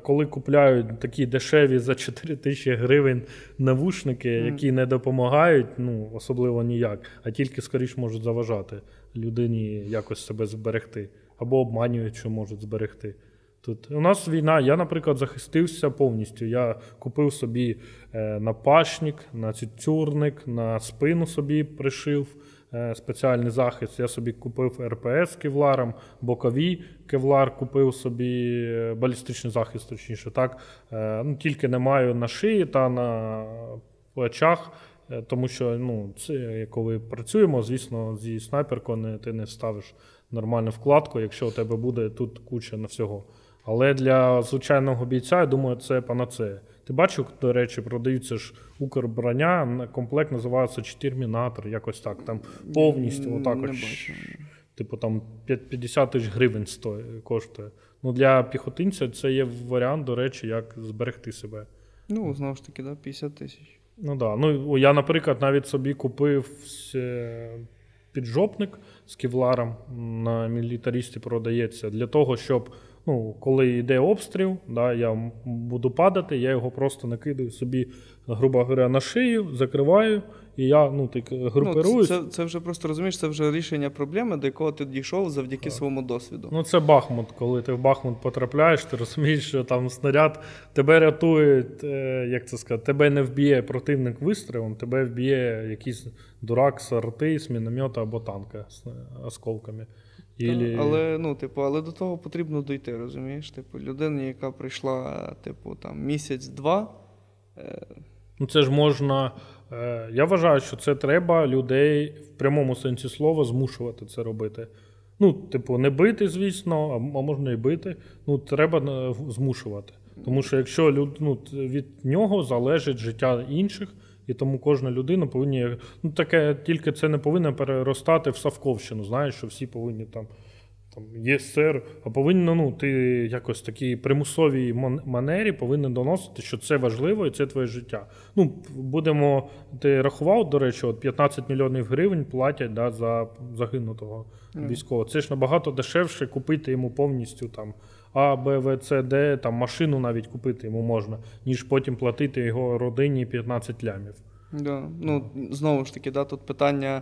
[SPEAKER 2] коли купляють такі дешеві за 4 тисячі гривень навушники, які не допомагають, ну, особливо ніяк, а тільки скоріше можуть заважати людині якось себе зберегти. Або обманюють, що можуть зберегти. Тут у нас війна, я, наприклад, захистився повністю. Я купив собі напашник, нацюрник, на спину собі пришив спеціальний захист. Я собі купив РПС з кевларом, бокові кевлар купив собі, балістичний захист, точніше, так. Ну, тільки не маю на шиї та на плечах, тому що, ну, це, коли працюємо, звісно, зі снайперкою ти не вставиш нормальну вкладку, якщо у тебе буде тут куча на всього. Але для звичайного бійця, я думаю, це панацея. Ти бачив, до речі, продаються ж Укрброня, комплект називається Термінатор, якось так, там повністю отак ось. Типу там 50 тисяч гривень коштує. Ну, для піхотинця це є варіант, до речі, як зберегти себе.
[SPEAKER 1] Ну, знову ж таки, 50 тисяч.
[SPEAKER 2] Ну, так. Ну, я, наприклад, навіть собі купив піджопник з кевларом, на мілітаристі продається, для того, щоб, ну, коли йде обстріл, да, я буду падати, я його просто накидаю собі, грубо говоря, на шию, закриваю, і я, ну, так групируюсь.
[SPEAKER 1] Ну, це вже просто, розумієш, це вже рішення проблеми, до якого ти дійшов завдяки своєму досвіду.
[SPEAKER 2] Ну, це Бахмут. Коли ти в Бахмут потрапляєш, ти розумієш, що там снаряд тебе рятує, як це сказати, тебе не вб'є противник вистрілом, тебе вб'є якийсь дурак з арти, з міномета або танка з осколками.
[SPEAKER 1] Але, ну, типу, але до того потрібно дійти, розумієш? Типу, людині, яка прийшла, типу, там, місяць-два.
[SPEAKER 2] Ну, це ж можна, я вважаю, що це треба людей в прямому сенсі слова змушувати це робити. Ну, типу, не бити, звісно, а можна і бити. Ну, треба змушувати. Тому що якщо від нього залежить життя інших, і тому кожна людина повинна, ну, таке, тільки це не повинно переростати в Савковщину, знаєш, що всі повинні там є сер, а повинно, ну, ти якось в такій примусовій манері повинен доносити, що це важливо і це твоє життя. Ну, ти рахував, до речі, от 15 мільйонів гривень платять, да, за загинутого військового. Це ж набагато дешевше купити йому повністю там А, Б, В, С, Д, там машину навіть купити йому можна, ніж потім платити його родині 15 лямів.
[SPEAKER 1] Да. Ну, знову ж таки, да, тут питання,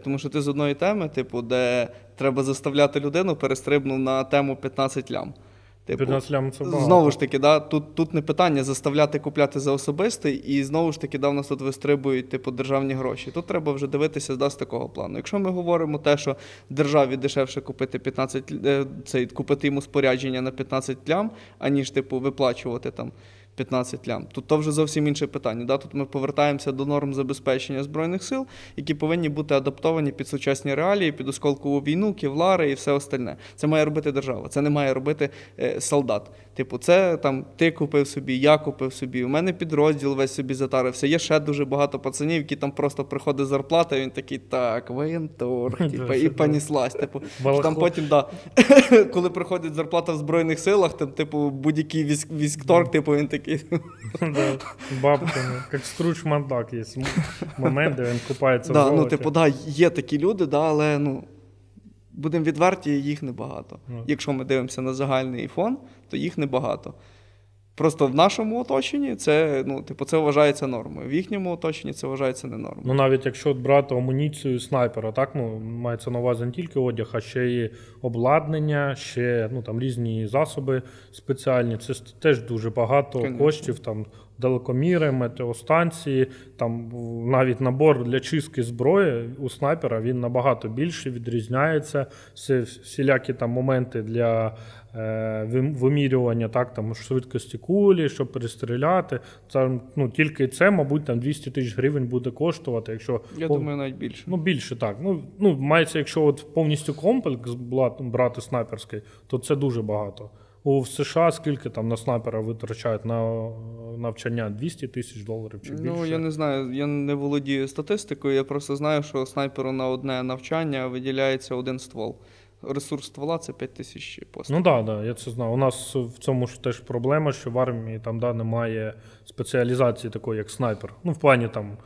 [SPEAKER 1] тому що ти з одної теми, типу, де треба заставляти людину, перестрибнув на тему 15 лям.
[SPEAKER 2] Типу, 15 лям це багато.
[SPEAKER 1] Знову ж таки, да, тут не питання заставляти купляти за особистий, і знову ж таки, да, в нас тут вистрибують, типу, державні гроші. Тут треба вже дивитися, да, з такого плану. Якщо ми говоримо те, що державі дешевше купити йому спорядження на 15 лям, аніж, типу, виплачувати там 15 лям. Тут то вже зовсім інше питання. Да? Тут ми повертаємося до норм забезпечення Збройних сил, які повинні бути адаптовані під сучасні реалії, під осколкову війну, кевлари і все остальне. Це має робити держава, це не має робити солдат. Типу, це там ти купив собі, я купив собі, у мене підрозділ весь собі затарився. Є ще дуже багато пацанів, які там просто приходить зарплата, і він такий, так, воєнторг, типу, і поніслась. Типу, там потім, да, коли приходить зарплата в Збройних силах, там, типу, будь-який військторг, типу, він такий.
[SPEAKER 2] Бабками, як Скрудж Макдак є момент, де він купається в золоті.
[SPEAKER 1] Ну, типу, да, є такі люди, да, але, ну, будемо відверті, їх небагато. Якщо ми дивимося на загальний фон, то їх небагато. Просто в нашому оточенні це, ну, типу, це вважається нормою. В їхньому оточенні це вважається не нормою.
[SPEAKER 2] Ну, навіть якщо брати амуніцію снайпера, так, ну, мається на увазі не тільки одяг, а ще й обладнання, ще, ну, там, різні засоби спеціальні. Це теж дуже багато коштів, там, далекоміри, метеостанції, там, навіть набор для чистки зброї у снайпера, він набагато більше відрізняється. Всілякі там моменти для вимірювання, так, там, швидкості кулі, щоб перестріляти. Це, ну, тільки це, мабуть, там 200 тисяч гривень буде коштувати. Якщо,
[SPEAKER 1] я думаю, навіть більше.
[SPEAKER 2] Ну, більше, так. Ну, мається, якщо от повністю комплекс брати снайперський, то це дуже багато. У США скільки там на снайпера витрачають на навчання? 200 тисяч доларів чи більше?
[SPEAKER 1] Ну, я не знаю, я не володію статистикою, я просто знаю, що снайперу на одне навчання виділяється один ствол. Ресурс ствола – це 5 тисяч пострілів.
[SPEAKER 2] Ну так, я це знаю. У нас в цьому ж теж проблема, що в армії там, да, немає спеціалізації такої, як снайпер. Ну, в плані там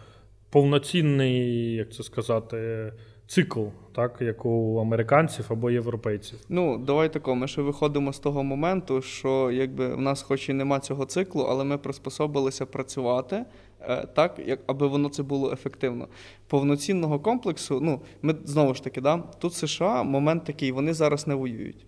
[SPEAKER 2] повноцінний, як це сказати, цикл, так, як у американців або європейців.
[SPEAKER 1] Ну, давай тако, ми ще виходимо з того моменту, що якби в нас хоч і нема цього циклу, але ми приспособилися працювати так, аби воно це було ефективно. Повноцінного комплексу, ну, ми знову ж таки, да, тут США момент такий, вони зараз не воюють.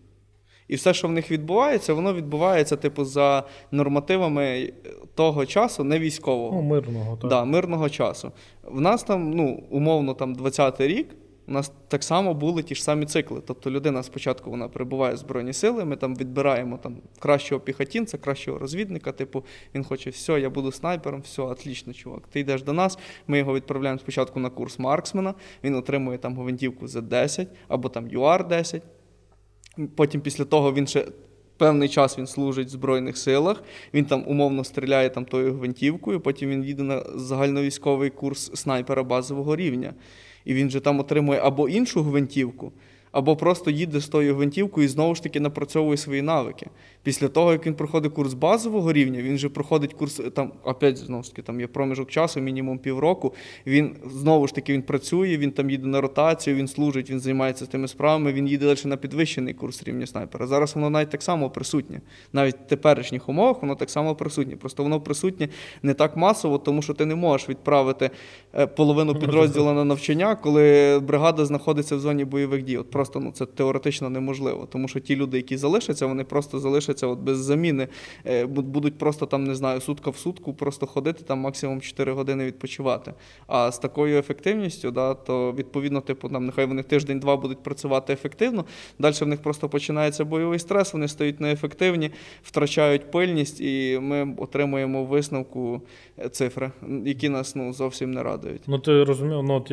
[SPEAKER 1] І все, що в них відбувається, воно відбувається, типу, за нормативами того часу, не військового.
[SPEAKER 2] Ну, мирного, так.
[SPEAKER 1] Да, мирного часу. В нас там, ну, умовно, там 20-й рік, у нас так само були ті ж самі цикли. Тобто людина спочатку вона прибуває в Збройні Сили, ми там відбираємо там кращого піхотінця, кращого розвідника, типу, він хоче, все, я буду снайпером, все, отлично, чувак. Ти йдеш до нас, ми його відправляємо спочатку на курс марксмена, він отримує там гвинтівку Z10 або там UR-10. Потім після того він ще певний час він служить в Збройних Силах, він там умовно стріляє там тою гвинтівкою, потім він їде на загальновійськовий курс снайпера базового рівня. І він же там отримує або іншу гвинтівку, або просто їде з тою гвинтівкою і знову ж таки напрацьовує свої навики. Після того, як він проходить курс базового рівня, він же проходить курс, там, опять, знову ж таки, там є проміжок часу, мінімум півроку, він, знову ж таки, він працює, він там їде на ротацію, він служить, він займається тими справами, він їде далі на підвищений курс рівня снайпера. Зараз воно навіть так само присутнє. Навіть в теперішніх умовах воно так само присутнє. Просто воно присутнє не так масово, тому що ти не можеш відправити половину підрозділу на навчання, коли бригада знаходиться в зоні бойових дій. От просто, ну, це теоретично неможливо, тому що ті люди, які залишаться, вони просто залишаться от без заміни, будуть просто там, не знаю, сутка в сутку просто ходити, там максимум 4 години відпочивати. А з такою ефективністю, да, то відповідно, типу, там, нехай вони тиждень-два будуть працювати ефективно, далі в них просто починається бойовий стрес, вони стають неефективні, втрачають пильність, і ми отримуємо в висновку цифри, які нас, ну, зовсім не радують.
[SPEAKER 2] Ну, ти розумів, ну, от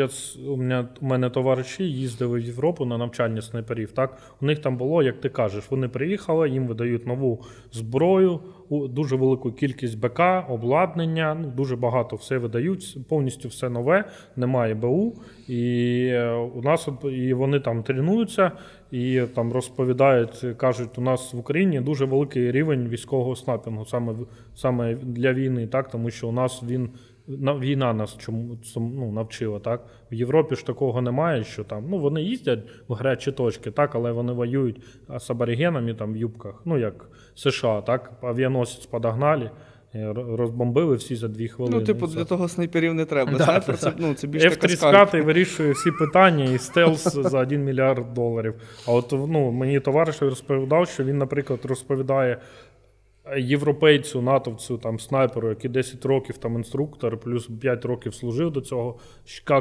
[SPEAKER 2] у мене товариші їздили в Європу на навчання снайперів, так? У них там було, як ти кажеш, вони приїхали, їм видають нову зброю, дуже велику кількість БК, обладнання, ну, дуже багато все видають, повністю все нове, немає БУ, і у нас, і вони там тренуються, і там розповідають, кажуть, у нас в Україні дуже великий рівень військового снайпінгу, саме для війни, так, тому що у нас війна нас чому навчила, так? В Європі ж такого немає, що там, ну, вони їздять в гарячі точки, так, але вони воюють з аборигенами там в юбках, ну, як США, так, авіаносець подогнали, розбомбили всі за 2 хвилини.
[SPEAKER 1] Ну, типу, для того снайперів не треба. Снайпер, це більш така
[SPEAKER 2] F-35 вирішує всі питання і стелс за $1 мільярд. А от, ну, мені товариш розповідав, що він, наприклад, розповідає, європейцю, натовцю, там, снайперу, який 10 років там інструктор, плюс 5 років служив до цього,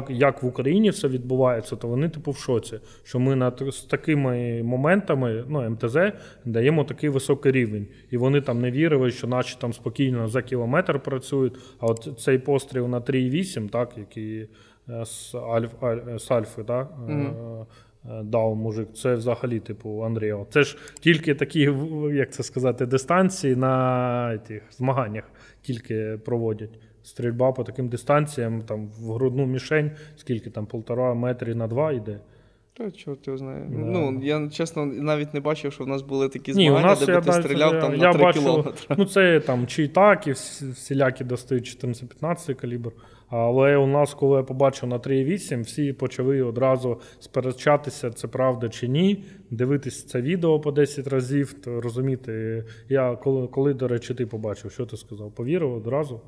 [SPEAKER 2] як в Україні все відбувається, то вони типу в шоці, що ми з такими моментами, ну, МТЗ, даємо такий високий рівень. І вони там не вірили, що наші там спокійно за кілометр працюють, а от цей постріл на 3,8, так, який з Альфи, так, дав мужик, це взагалі, типу, Unreal. Це ж тільки такі, як це сказати, дистанції на тих змаганнях тільки проводять. Стрільба по таким дистанціям, там, в грудну мішень, скільки там, 1,5 метри на 2 йде.
[SPEAKER 1] Та чорт його знає.
[SPEAKER 2] Да.
[SPEAKER 1] Ну, я, чесно, навіть не бачив, що в нас були такі змагання, де би ти
[SPEAKER 2] навіть,
[SPEAKER 1] стріляв там на 3 кілометри.
[SPEAKER 2] Ну, це там чи так, і всілякі достають 14-15 калібр. Але у нас, коли я побачив на 3,8, всі почали одразу сперечатися, це правда чи ні, дивитись це відео по 10 разів, то розуміти. Я коли, до речі, ти побачив, що ти сказав? Повірив одразу?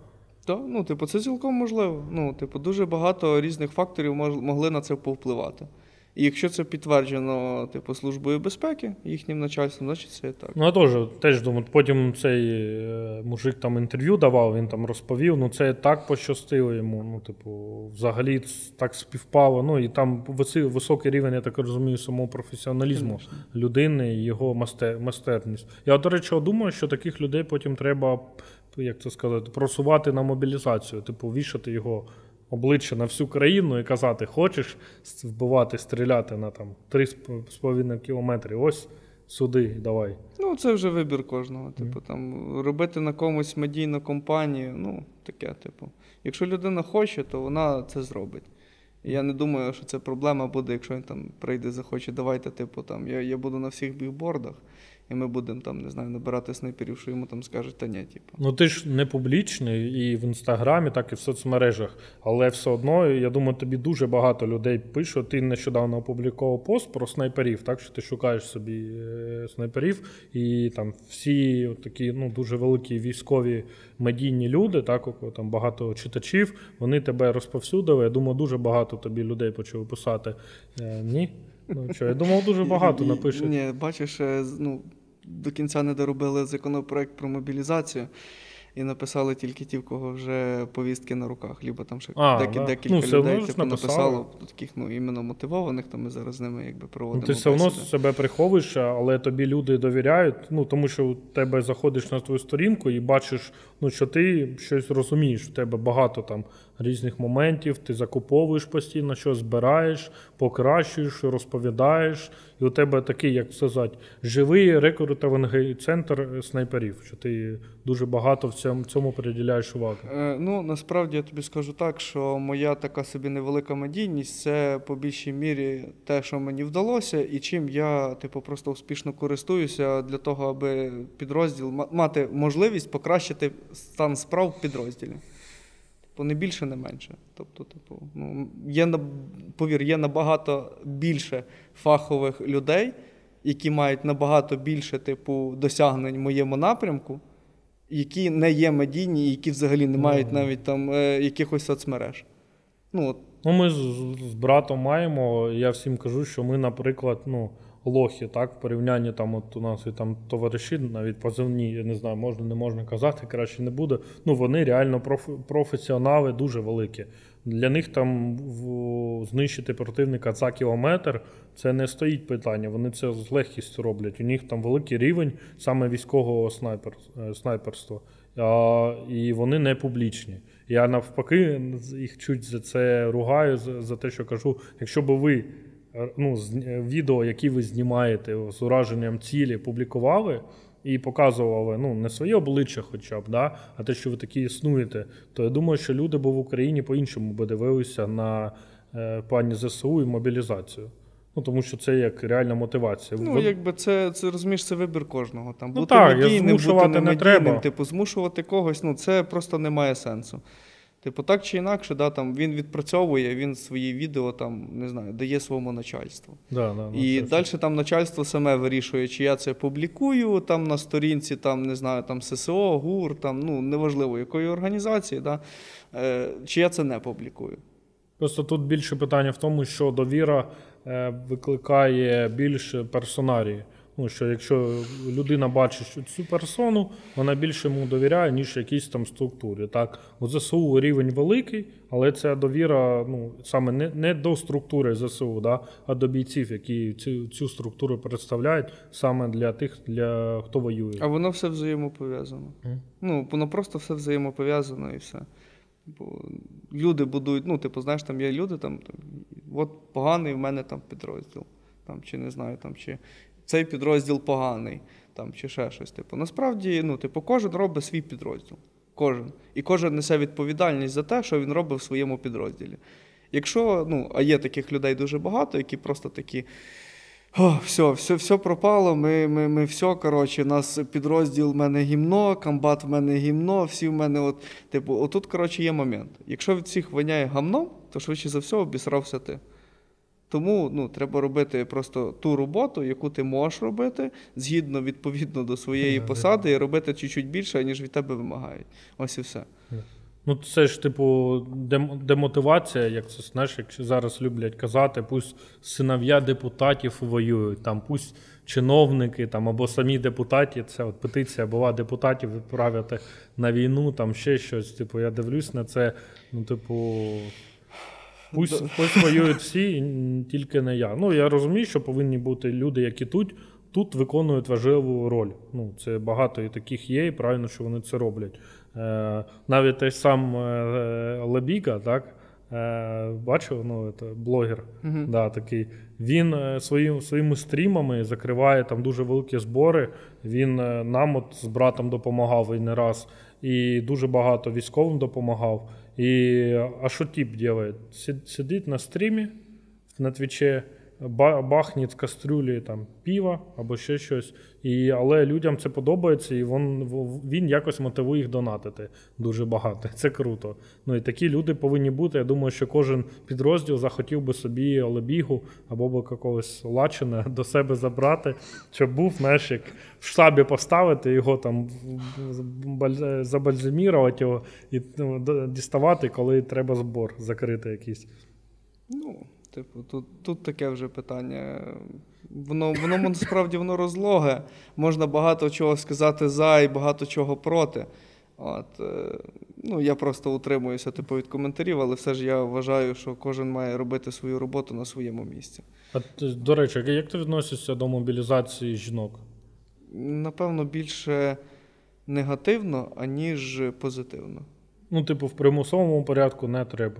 [SPEAKER 1] Так, ну, типу, це цілком можливо. Ну, типу, дуже багато різних факторів могли на це повпливати. І якщо це підтверджено, типу, Службою безпеки, їхнім начальством, значить це і так.
[SPEAKER 2] Ну, я теж думаю, потім цей мужик там інтерв'ю давав, він там розповів, ну це так пощастило йому, ну, типу, взагалі так співпало, ну, і там високий рівень, я так розумію, самого професіоналізму людини і його майстерність. Я, до речі, думаю, що таких людей потім треба, як це сказати, просувати на мобілізацію, типу, вішати його обличчя на всю країну і казати, хочеш вбивати, стріляти на там 3,5 кілометри, ось сюди, давай.
[SPEAKER 1] Ну, це вже вибір кожного. Типу, там, робити на комусь медійну компанію, ну, таке, типу. Якщо людина хоче, то вона це зробить. І я не думаю, що це проблема буде, якщо він там прийде, захоче, давайте, типу, там, я буду на всіх бігбордах, і ми будемо там, не знаю, набирати снайперів, що йому там скажуть, та ні, типу.
[SPEAKER 2] Ну ти ж не публічний і в Інстаграмі, так і в соцмережах, але все одно, я думаю, тобі дуже багато людей пишуть. Ти нещодавно опублікував пост про снайперів, так, що ти шукаєш собі снайперів, і там всі такі, ну, дуже великі військові медійні люди, так, там багато читачів, вони тебе розповсюдили. Я думаю, дуже багато тобі людей почали писати. Ні? Ну, що, я думав, дуже багато напишуть.
[SPEAKER 1] Ні, бачиш, ну, до кінця не доробили законопроект про мобілізацію і написали тільки ті, в кого вже повістки на руках. Либо там ще декілька людей типу, написало таких, ну, іменно мотивованих, то ми зараз з ними якби проводимо.
[SPEAKER 2] Ну, ти все одно себе приховуєш, але тобі люди довіряють, ну, тому що у тебе заходиш на твою сторінку і бачиш, ну, що ти щось розумієш, у тебе багато там різних моментів, ти закуповуєш постійно, що збираєш, покращуєш, розповідаєш, і у тебе такий, як сказати, живий рекрутинговий центр снайперів, що ти дуже багато в цьому приділяєш увагу.
[SPEAKER 1] Ну, насправді я тобі скажу так, що моя така собі невелика медійність – це по більшій мірі те, що мені вдалося, і чим я, типу, просто успішно користуюся для того, аби підрозділ мати можливість покращити стан справ в підрозділі. Тобто не більше, не менше. Тобто, типу, ну, повір, є набагато більше фахових людей, які мають набагато більше, типу, досягнень в моєму напрямку, які не є медійні, які взагалі не мають навіть там якихось соцмереж. Ну, от.
[SPEAKER 2] Ну, ми з братом маємо, я всім кажу, що ми, наприклад, ну, лохи, так, в порівнянні там, от у нас і там товариші, навіть позивні, я не знаю, можна, не можна казати, краще не буде, ну, вони реально професіонали дуже великі. Для них там знищити противника за кілометр, це не стоїть питання, вони це з легкістю роблять. У них там великий рівень саме військового снайперства, і вони не публічні. Я навпаки їх чуть за це ругаю, за те, що кажу, якщо б ви, ну, відео, які ви знімаєте з ураженням цілі, публікували і показували, ну, не своє обличчя хоча б, да, а те, що ви такі існуєте, то я думаю, що люди б в Україні по-іншому би дивилися на плані ЗСУ і мобілізацію. Ну, тому що це як реальна мотивація.
[SPEAKER 1] Ну, якби це розумієш, це вибір кожного. Там,
[SPEAKER 2] ну,
[SPEAKER 1] бути
[SPEAKER 2] так,
[SPEAKER 1] медійним, бути
[SPEAKER 2] не треба.
[SPEAKER 1] Типу, змушувати когось, ну, це просто не має сенсу. Типу, так чи інакше, да, там, він відпрацьовує, він свої відео, там, не знаю, дає своєму начальству. І далі там начальство саме вирішує, чи я це публікую там на сторінці, там, не знаю, там ССО, ГУР, там, ну, неважливо, якої організації, да, чи я це не публікую.
[SPEAKER 2] Просто тут більше питання в тому, що довіра викликає більше персонарії. Ну, що якщо людина бачить що цю персону, вона більше йому довіряє, ніж якійсь там структурі. Так, у ЗСУ рівень великий, але ця довіра саме не до структури ЗСУ, да, а до бійців, які цю структуру представляють саме для тих, хто воює.
[SPEAKER 1] А воно все взаємопов'язано. Воно просто все взаємопов'язано і все. Бо люди будують, знаєш, там є люди, от поганий в мене там підрозділ, чи не знаю, чи цей підрозділ поганий, чи ще щось. Насправді, кожен робить свій підрозділ. Кожен. І кожен несе відповідальність за те, що він робить в своєму підрозділі. Якщо, а є таких людей дуже багато, які просто такі, все пропало, ми все, коротше, у нас підрозділ в мене гімно, комбат в мене гімно, всі в мене, отут, коротше, є момент. Якщо від всіх воняє гамном, то швидше за все обісрався ти. Тому треба робити просто ту роботу, яку ти можеш робити, відповідно до своєї посади, і робити чуть-чуть більше, ніж від тебе вимагають. Ось і все.
[SPEAKER 2] Це ж, демотивація, як це, знаєш, як зараз люблять казати, пусть синов'я депутатів воюють, пусть чиновники, або самі депутати, це петиція була депутатів відправити на війну, ще щось. Я дивлюсь на це, Пусть воюють всі, тільки не я. Я розумію, що повинні бути люди, які тут виконують важливу роль. Це багато і таких є, і правильно, що вони це роблять. Навіть той сам Лебіга, так, бачив, блогер, такий. Він своїми стрімами закриває там дуже великі збори. Він нам з братом допомагав і не раз, і дуже багато військовим допомагав. А що тип робить? Сидить на стрімі, на твічі, бахне з кастрюлі пива або ще щось. Але людям це подобається, і він якось мотивує їх донатити дуже багато. Це круто. І такі люди повинні бути. Я думаю, що кожен підрозділ захотів би собі Лебігу або якогось Лачина до себе забрати, щоб був, знаєш, як в штабі поставити його, забальзамірувати його і діставати, коли треба збор закрити якийсь.
[SPEAKER 1] Тут таке вже питання. Воно насправді розлоге. Можна багато чого сказати за і багато чого проти. Я просто утримуюся від коментарів, але все ж я вважаю, що кожен має робити свою роботу на своєму місці.
[SPEAKER 2] До речі, як ти відносишся до мобілізації жінок?
[SPEAKER 1] Напевно, більше негативно, аніж позитивно.
[SPEAKER 2] В примусовому порядку не треба.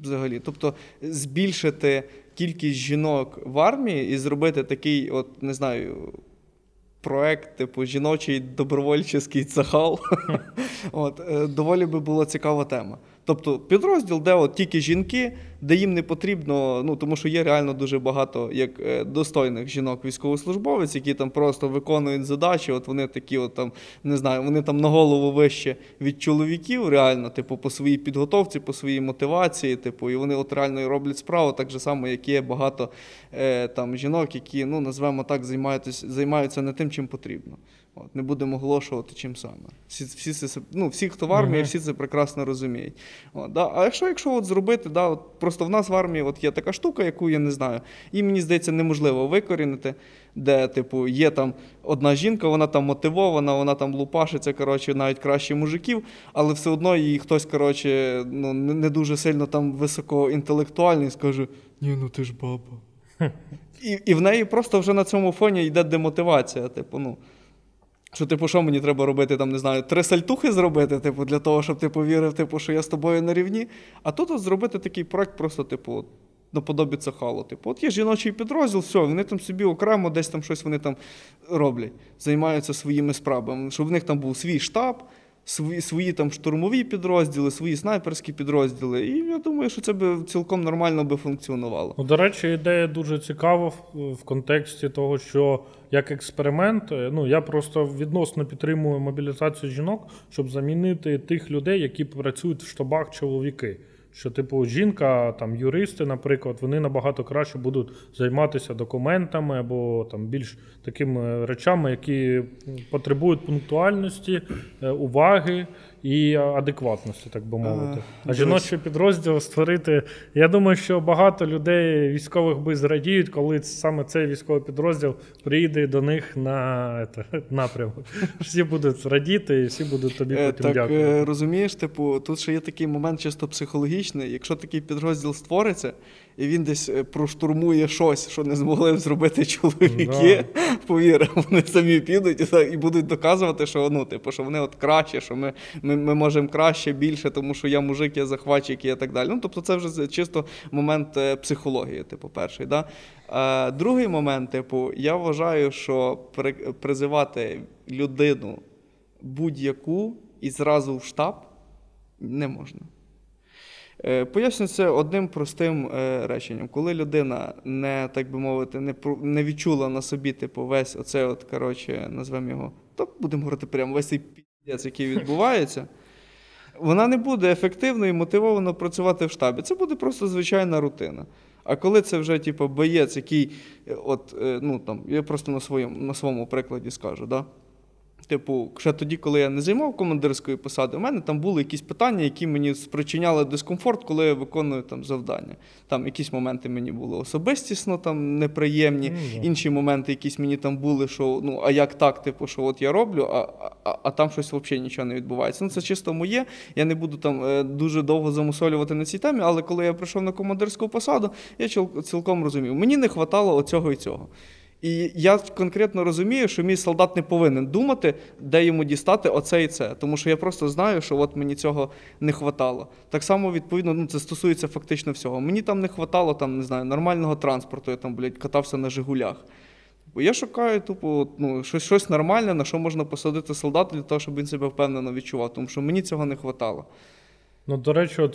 [SPEAKER 1] Взагалі. Тобто збільшити кількість жінок в армії і зробити такий, не знаю, проект, жіночий добровольчий цахал. Доволі би була цікава тема. Тобто підрозділ, де тільки жінки, де їм не потрібно, тому що є реально дуже багато достойних жінок-військовослужбовець, які просто виконують задачі, вони такі не знаю, вони на голову вище від чоловіків реально, по своїй підготовці, по своїй мотивації, і вони реально роблять справу, так же само, як є багато жінок, які, назвемо так, займаються не тим, чим потрібно. Не будемо оголошувати чим саме. Всі, хто в армії, всі це прекрасно розуміють. А якщо зробити, просто в нас в армії є така штука, яку я не знаю, і мені здається, неможливо викорінити, де є одна жінка, вона мотивована, вона лупашиться, навіть краще мужиків, але все одно їй хтось, не дуже сильно високоінтелектуальний скаже: "Ні, ти ж баба". І в неї просто вже на цьому фоні йде демотивація, що мені треба робити, не знаю, 3 сальтухи зробити, для того, щоб ти повірив, що я з тобою на рівні. А тут зробити такий проект просто, наподобі цахалу. Є жіночий підрозділ, все, вони собі окремо десь щось вони роблять, займаються своїми справами, щоб в них був свій штаб, свої штурмові підрозділи, свої снайперські підрозділи. І я думаю, що це би цілком нормально би функціонувало.
[SPEAKER 2] До речі, ідея дуже цікава в контексті того, що як експеримент, я просто відносно підтримую мобілізацію жінок, щоб замінити тих людей, які працюють в штабах чоловіки. Що, жінка, юристи, наприклад, вони набагато краще будуть займатися документами або більш такими речами, які потребують пунктуальності, уваги і адекватності, так би мовити. А жіночий підрозділ створити, я думаю, що багато людей військових би зрадіють, коли саме цей військовий підрозділ приїде до них на напрямок. Всі будуть радіти і всі будуть тобі потім дякувати.
[SPEAKER 1] Так, розумієш, тут ще є такий момент чисто психологічний. Якщо такий підрозділ створиться, і він десь проштурмує щось, що не змогли зробити чоловіки, повір, вони самі підуть і будуть доказувати, що, що вони от краще, що ми можемо краще, більше, тому що я мужик, я захватчик і так далі. Тобто це вже чисто момент психології, перший. Да? Другий момент, я вважаю, що призивати людину будь-яку і зразу в штаб не можна. Поясню це одним простим реченням. Коли людина не, так би мовити, не відчула на собі, весь оцей назвемо його, будемо говорити прямо, весь цей піздець, який відбувається, вона не буде ефективно і мотивовано працювати в штабі. Це буде просто звичайна рутина. А коли це вже, боєць, який, я просто на своєму прикладі скажу, да? Ще тоді, коли я не займав командирської посади, у мене там були якісь питання, які мені спричиняли дискомфорт, коли я виконую завдання. Там якісь моменти мені були особистісно неприємні, інші моменти якісь мені там були, що, а як так, що от я роблю, а там щось взагалі нічого не відбувається. Це чисто моє, я не буду там дуже довго замусолювати на цій темі, але коли я прийшов на командирську посаду, я цілком розумів, мені не вистачало оцього і цього. І я конкретно розумію, що мій солдат не повинен думати, де йому дістати оце і це. Тому що я просто знаю, що от мені цього не вистачало. Так само, відповідно, це стосується фактично всього. Мені там не вистачало, нормального транспорту, я там, катався на «Жигулях». Бо я шукаю, щось нормальне, на що можна посадити солдата для того, щоб він себе впевнено відчував. Тому що мені цього не вистачало.
[SPEAKER 2] До речі,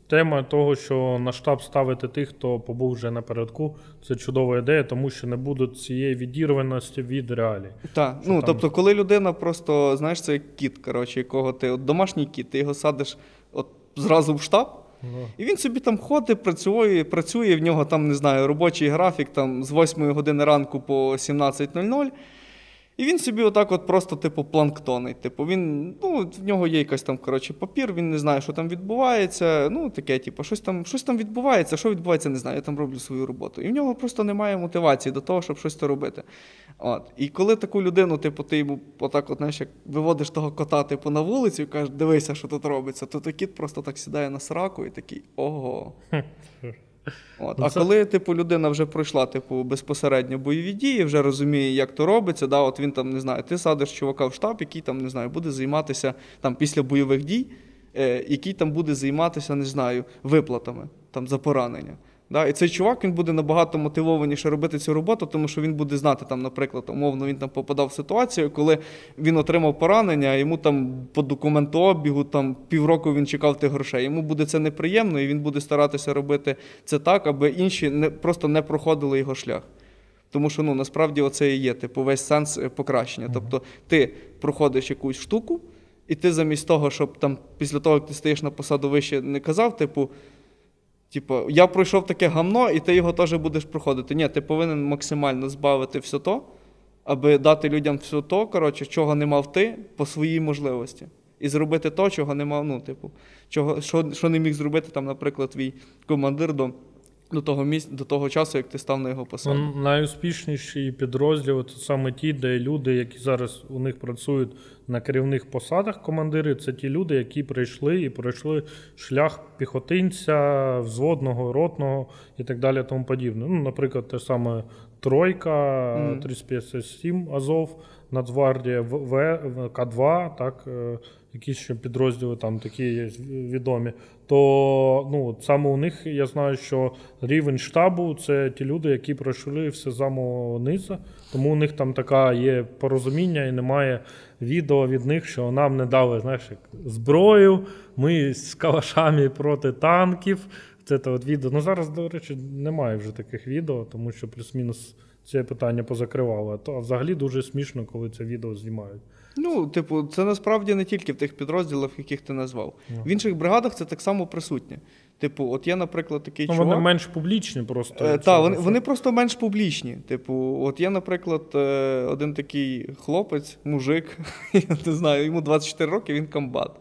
[SPEAKER 2] тема того, що на штаб ставити тих, хто побув вже напередку, це чудова ідея, тому що не буде цієї відірваності від реалій.
[SPEAKER 1] Так, тобто, коли людина просто, знаєш, це як кіт, якого ти, домашній кіт, ти його садиш зразу в штаб, і він собі там ходить, працює, в нього там, робочий графік з 8 години ранку по 17:00, і він собі отак просто, планктонить. Він, в нього є якась там, папір, він не знає, що там відбувається. Таке, щось там відбувається, що відбувається, не знаю, я там роблю свою роботу. І в нього просто немає мотивації до того, щоб щось то робити. І коли таку людину, ти йому отак, знаєш, як виводиш того кота, на вулицю і кажеш, дивися, що тут робиться, то той кіт просто так сідає на сраку і такий, ого. А коли людина вже пройшла безпосередньо бойові дії, вже розуміє, як то робиться, він там, не знаю, ти садиш чувака в штаб, який там, не знаю, буде займатися після бойових дій, який там буде займатися, не знаю, виплатами за поранення. І цей чувак, він буде набагато мотивованіше робити цю роботу, тому що він буде знати, наприклад, умовно, він там попадав в ситуацію, коли він отримав поранення, йому там по документообігу півроку він чекав тих грошей. Йому буде це неприємно, і він буде старатися робити це так, аби інші просто не проходили його шлях. Тому що, насправді, оце і є, весь сенс покращення. Тобто, ти проходиш якусь штуку, і ти замість того, щоб після того, як ти стаєш на посаду вище, не казав, я пройшов таке гамно, і ти його теж будеш проходити. Ні, ти повинен максимально збавити все то, аби дати людям все то, чого не мав ти, по своїй можливості. І зробити то, чого не мав, що не міг зробити, наприклад, твій командир до того часу, як ти став на його посаду.
[SPEAKER 2] Найуспішніші підрозділи – це саме ті, де люди, які зараз у них працюють на керівних посадах, командири, це ті люди, які пройшли шлях піхотинця, взводного, ротного і так далі, тому подібне. Наприклад, те саме Тройка, 357 Азов, Нацгвардія, К2, так, якісь ще підрозділи там такі є відомі, то саме у них я знаю, що рівень штабу – це ті люди, які пройшли все з самого низу, тому у них там така є порозуміння і немає відео від них, що нам не дали, знаєш, зброю, ми з калашами проти танків. Це відео. Зараз, до речі, немає вже таких відео, тому що плюс-мінус це питання позакривало. А взагалі дуже смішно, коли це відео знімають.
[SPEAKER 1] Це насправді не тільки в тих підрозділах, яких ти назвав. В інших бригадах це так само присутнє. От є, наприклад, такий чувак...
[SPEAKER 2] Вони менш публічні просто.
[SPEAKER 1] Так, вони просто менш публічні. От є, наприклад, один такий хлопець, мужик, я не знаю, йому 24 роки, він комбат.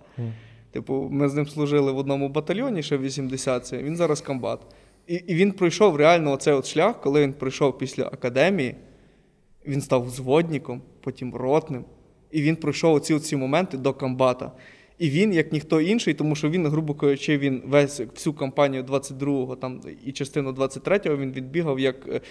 [SPEAKER 1] Типу, ми з ним служили в одному батальйоні ще в 80-ці, він зараз комбат. І він пройшов реально оцей от шлях, коли він прийшов після академії, він став взводником, потім ротним, і він пройшов оці моменти до комбата. І він, як ніхто інший, тому що він, грубо кажучи, він всю кампанію 22-го там, і частину 23-го він відбігав як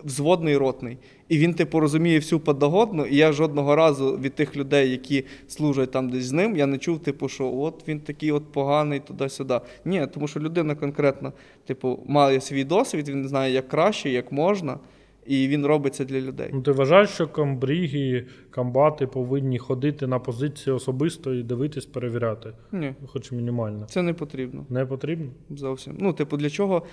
[SPEAKER 1] взводний ротний. І він, типу, розуміє всю подноготну, і я жодного разу від тих людей, які служать там десь з ним, я не чув, типу, що от він такий от поганий, туди-сюди. Ні, тому що людина конкретно, типу, має свій досвід, він знає, як краще, як можна. І він робить це для людей.
[SPEAKER 2] Ну, ти вважаєш, що комбріги, комбати повинні ходити на позиції особисто і дивитись, перевіряти?
[SPEAKER 1] Ні.
[SPEAKER 2] Хоч мінімально.
[SPEAKER 1] Це не потрібно.
[SPEAKER 2] Не потрібно?
[SPEAKER 1] Зовсім. Ну, типу, для чого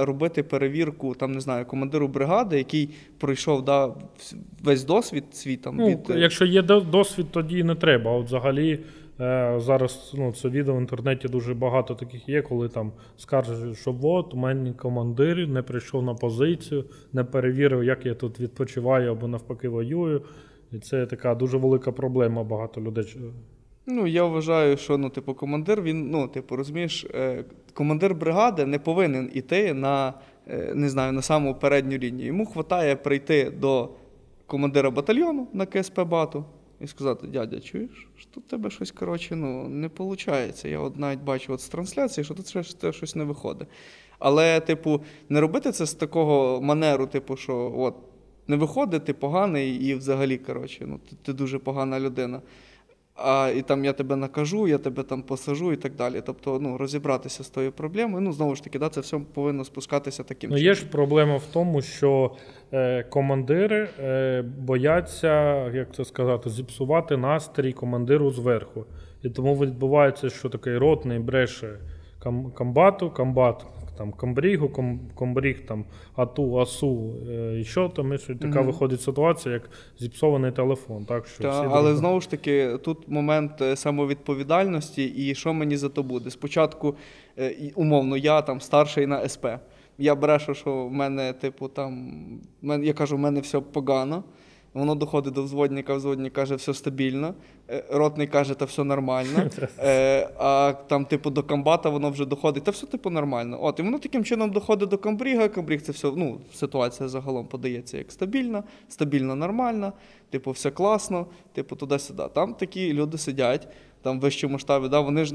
[SPEAKER 1] робити перевірку, там, не знаю, командиру бригади, який пройшов весь досвід свій там.
[SPEAKER 2] Ну, якщо є досвід, тоді не треба. А от взагалі зараз це відео в інтернеті дуже багато таких є, коли там скаржать, що от у мене командир не прийшов на позицію, не перевірив, як я тут відпочиваю або навпаки воюю. І це така дуже велика проблема, багато людей.
[SPEAKER 1] Ну, я вважаю, що, командир, він, розумієш, командир бригади не повинен іти на, не знаю, на саму передню лінію. Йому вистачає прийти до командира батальйону на КСП БАТу, і сказати: дядя, чуєш, що тут тебе щось, не виходить. Я от навіть бачу з трансляції, що тут щось не виходить. Але, не робити це з такого манеру, що от, не виходить, ти поганий і взагалі, ти дуже погана людина. І там я тебе накажу, я тебе там посажу і так далі. Тобто, розібратися з тою проблемою. Знову ж таки, це все повинно спускатися таким чином.
[SPEAKER 2] Є ж проблема в тому, що командири бояться, як це сказати, зіпсувати настрій командиру зверху. І тому відбувається, що такий ротний бреше комбату, комбат там комбрігу, комбріг там АТУ, АСУ, і що там, і така виходить ситуація, як зіпсований телефон. Так, що
[SPEAKER 1] але знову ж таки, тут момент самовідповідальності і що мені за то буде. Спочатку, умовно, я там старший на СП. Я брешу, що в мене, я кажу, в мене все погано. Воно доходить до взводника, взводник каже, все стабільно, ротний каже, та все нормально, а там, до комбата воно вже доходить, та все, нормально. І воно таким чином доходить до комбріга, комбріг це все, ситуація загалом подається як стабільна, стабільно, нормальна, все класно, туди-сюди. Там такі люди сидять, там в вищому штабі, вони ж,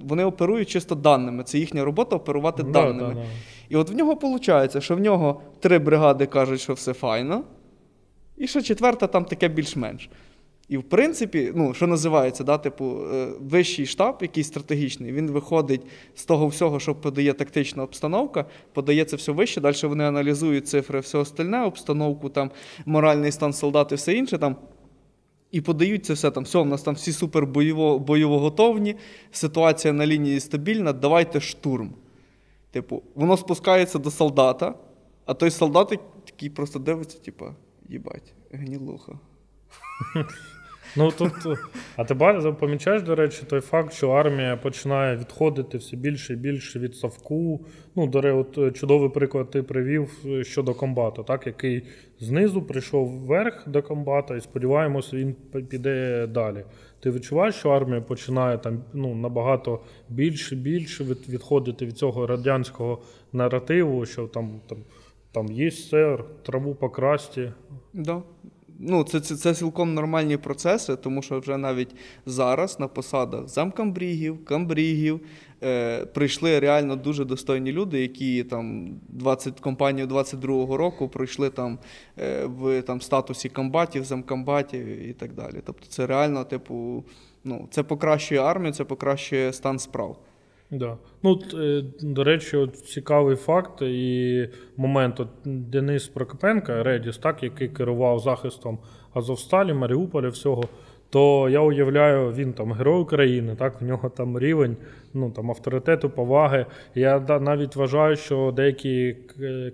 [SPEAKER 1] вони оперують чисто даними, це їхня робота оперувати даними. І от в нього виходить, що в нього 3 бригади кажуть, що все файно, і ще 4-та там таке більш-менш. І в принципі, що називається, вищий штаб, який стратегічний, він виходить з того всього, що подає тактична обстановка, подає це все вище, далі вони аналізують цифри, все остальне, обстановку, там, моральний стан солдат і все інше, там, і подають це все, все, у нас там всі супер бойово-готовні, ситуація на лінії стабільна, давайте штурм. Воно спускається до солдата, а той солдат такий просто дивиться, їбать, гнілуха.
[SPEAKER 2] А ти помічаєш, до речі, той факт, що армія починає відходити все більше і більше від совку. Чудовий приклад ти привів щодо комбата, так, який знизу прийшов вверх до комбата і сподіваємося, він піде далі. Ти відчуваєш, що армія починає набагато більше відходити від цього радянського наративу, що там є сер, траву покрасти.
[SPEAKER 1] Да. Це цілком нормальні процеси, тому що вже навіть зараз на посадах замкомбрігів, комбрігів прийшли реально дуже достойні люди, які там компанію 22-го року пройшли там в статусі комбатів, замкомбатів і так далі. Тобто це реально, це покращує армію, це покращує стан справ.
[SPEAKER 2] Да. До речі, цікавий факт і момент. Денис Прокопенко, Редіс, так, який керував захистом Азовсталі, Маріуполя, всього, то я уявляю, він там герой України, так, в нього там рівень авторитету, поваги. Я навіть вважаю, що деякі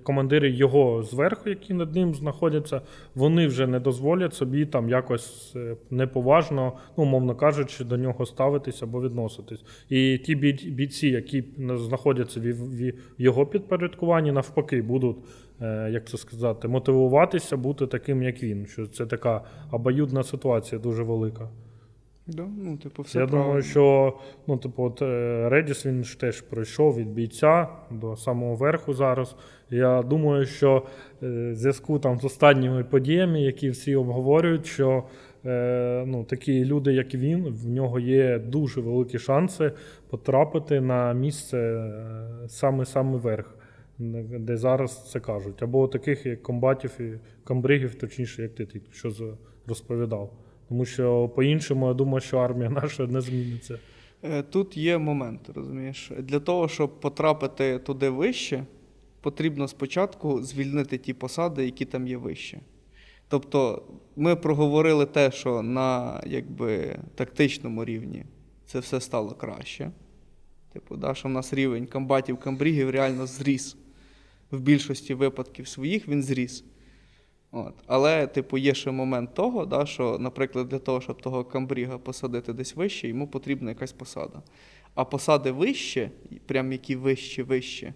[SPEAKER 2] командири його зверху, які над ним знаходяться, вони вже не дозволять собі там якось неповажно, умовно кажучи, до нього ставитись або відноситись. І ті бійці, які знаходяться в його підпорядкуванні, навпаки, будуть, як це сказати, мотивуватися бути таким, як він. Що це така обоюдна ситуація дуже велика.
[SPEAKER 1] Да? Ну, типу, все
[SPEAKER 2] Я
[SPEAKER 1] правильно.
[SPEAKER 2] думаю, що Редіс, він ж теж пройшов від бійця до самого верху зараз. Я думаю, що в зв'язку там з останніми подіями, які всі обговорюють, що такі люди, як він, в нього є дуже великі шанси потрапити на місце саме верх, де зараз це кажуть. Або таких як комбатів і комбригів, точніше, як ти що розповідав. Тому що по-іншому, я думаю, що армія наша не зміниться.
[SPEAKER 1] Тут є момент, розумієш. Для того, щоб потрапити туди вище, потрібно спочатку звільнити ті посади, які там є вище. Тобто ми проговорили те, що на тактичному рівні це все стало краще. Що в нас рівень комбатів, комбрігів реально зріс. В більшості випадків своїх він зріс. Але, є ще момент того, що, наприклад, для того, щоб того комбріга посадити десь вище, йому потрібна якась посада. А посади вище, прям які вище,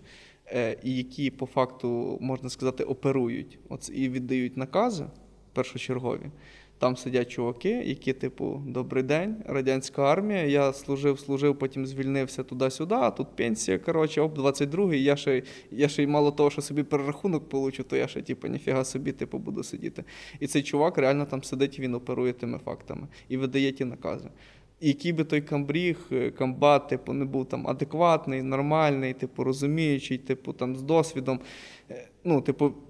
[SPEAKER 1] і які, по факту, можна сказати, оперують і віддають накази першочергові, там сидять чуваки, які, добрий день, радянська армія, я служив, потім звільнився туди-сюди, а тут пенсія, 22-й, я ще й мало того, що собі перерахунок получу, то я ще, ніфіга собі, буду сидіти. І цей чувак реально там сидить, він оперує тими фактами і видає ті накази. І який би той комбриг, комбат, не був там адекватний, нормальний, розуміючий, там з досвідом.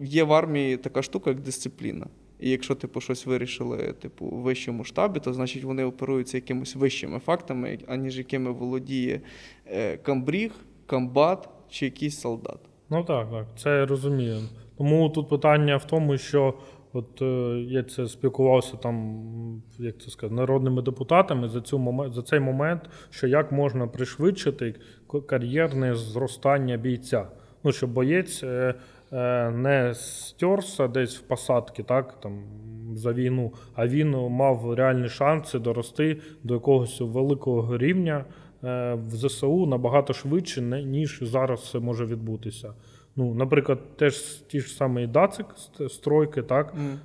[SPEAKER 1] Є в армії така штука, як дисципліна. І якщо, щось вирішили, в вищому штабі, то, значить, вони оперуються якимось вищими фактами, аніж якими володіє комбриг, комбат чи якийсь солдат.
[SPEAKER 2] Ну так, це я розумію. Тому тут питання в тому, що я це спілкувався там, народними депутатами за цей момент, що як можна пришвидшити кар'єрне зростання бійця. Щоб боєць не стерся десь в посадці, за війну, а він мав реальні шанси дорости до якогось великого рівня в ЗСУ набагато швидше, ніж зараз це може відбутися. Наприклад, теж ті ж самі ДАЦИК, стройки,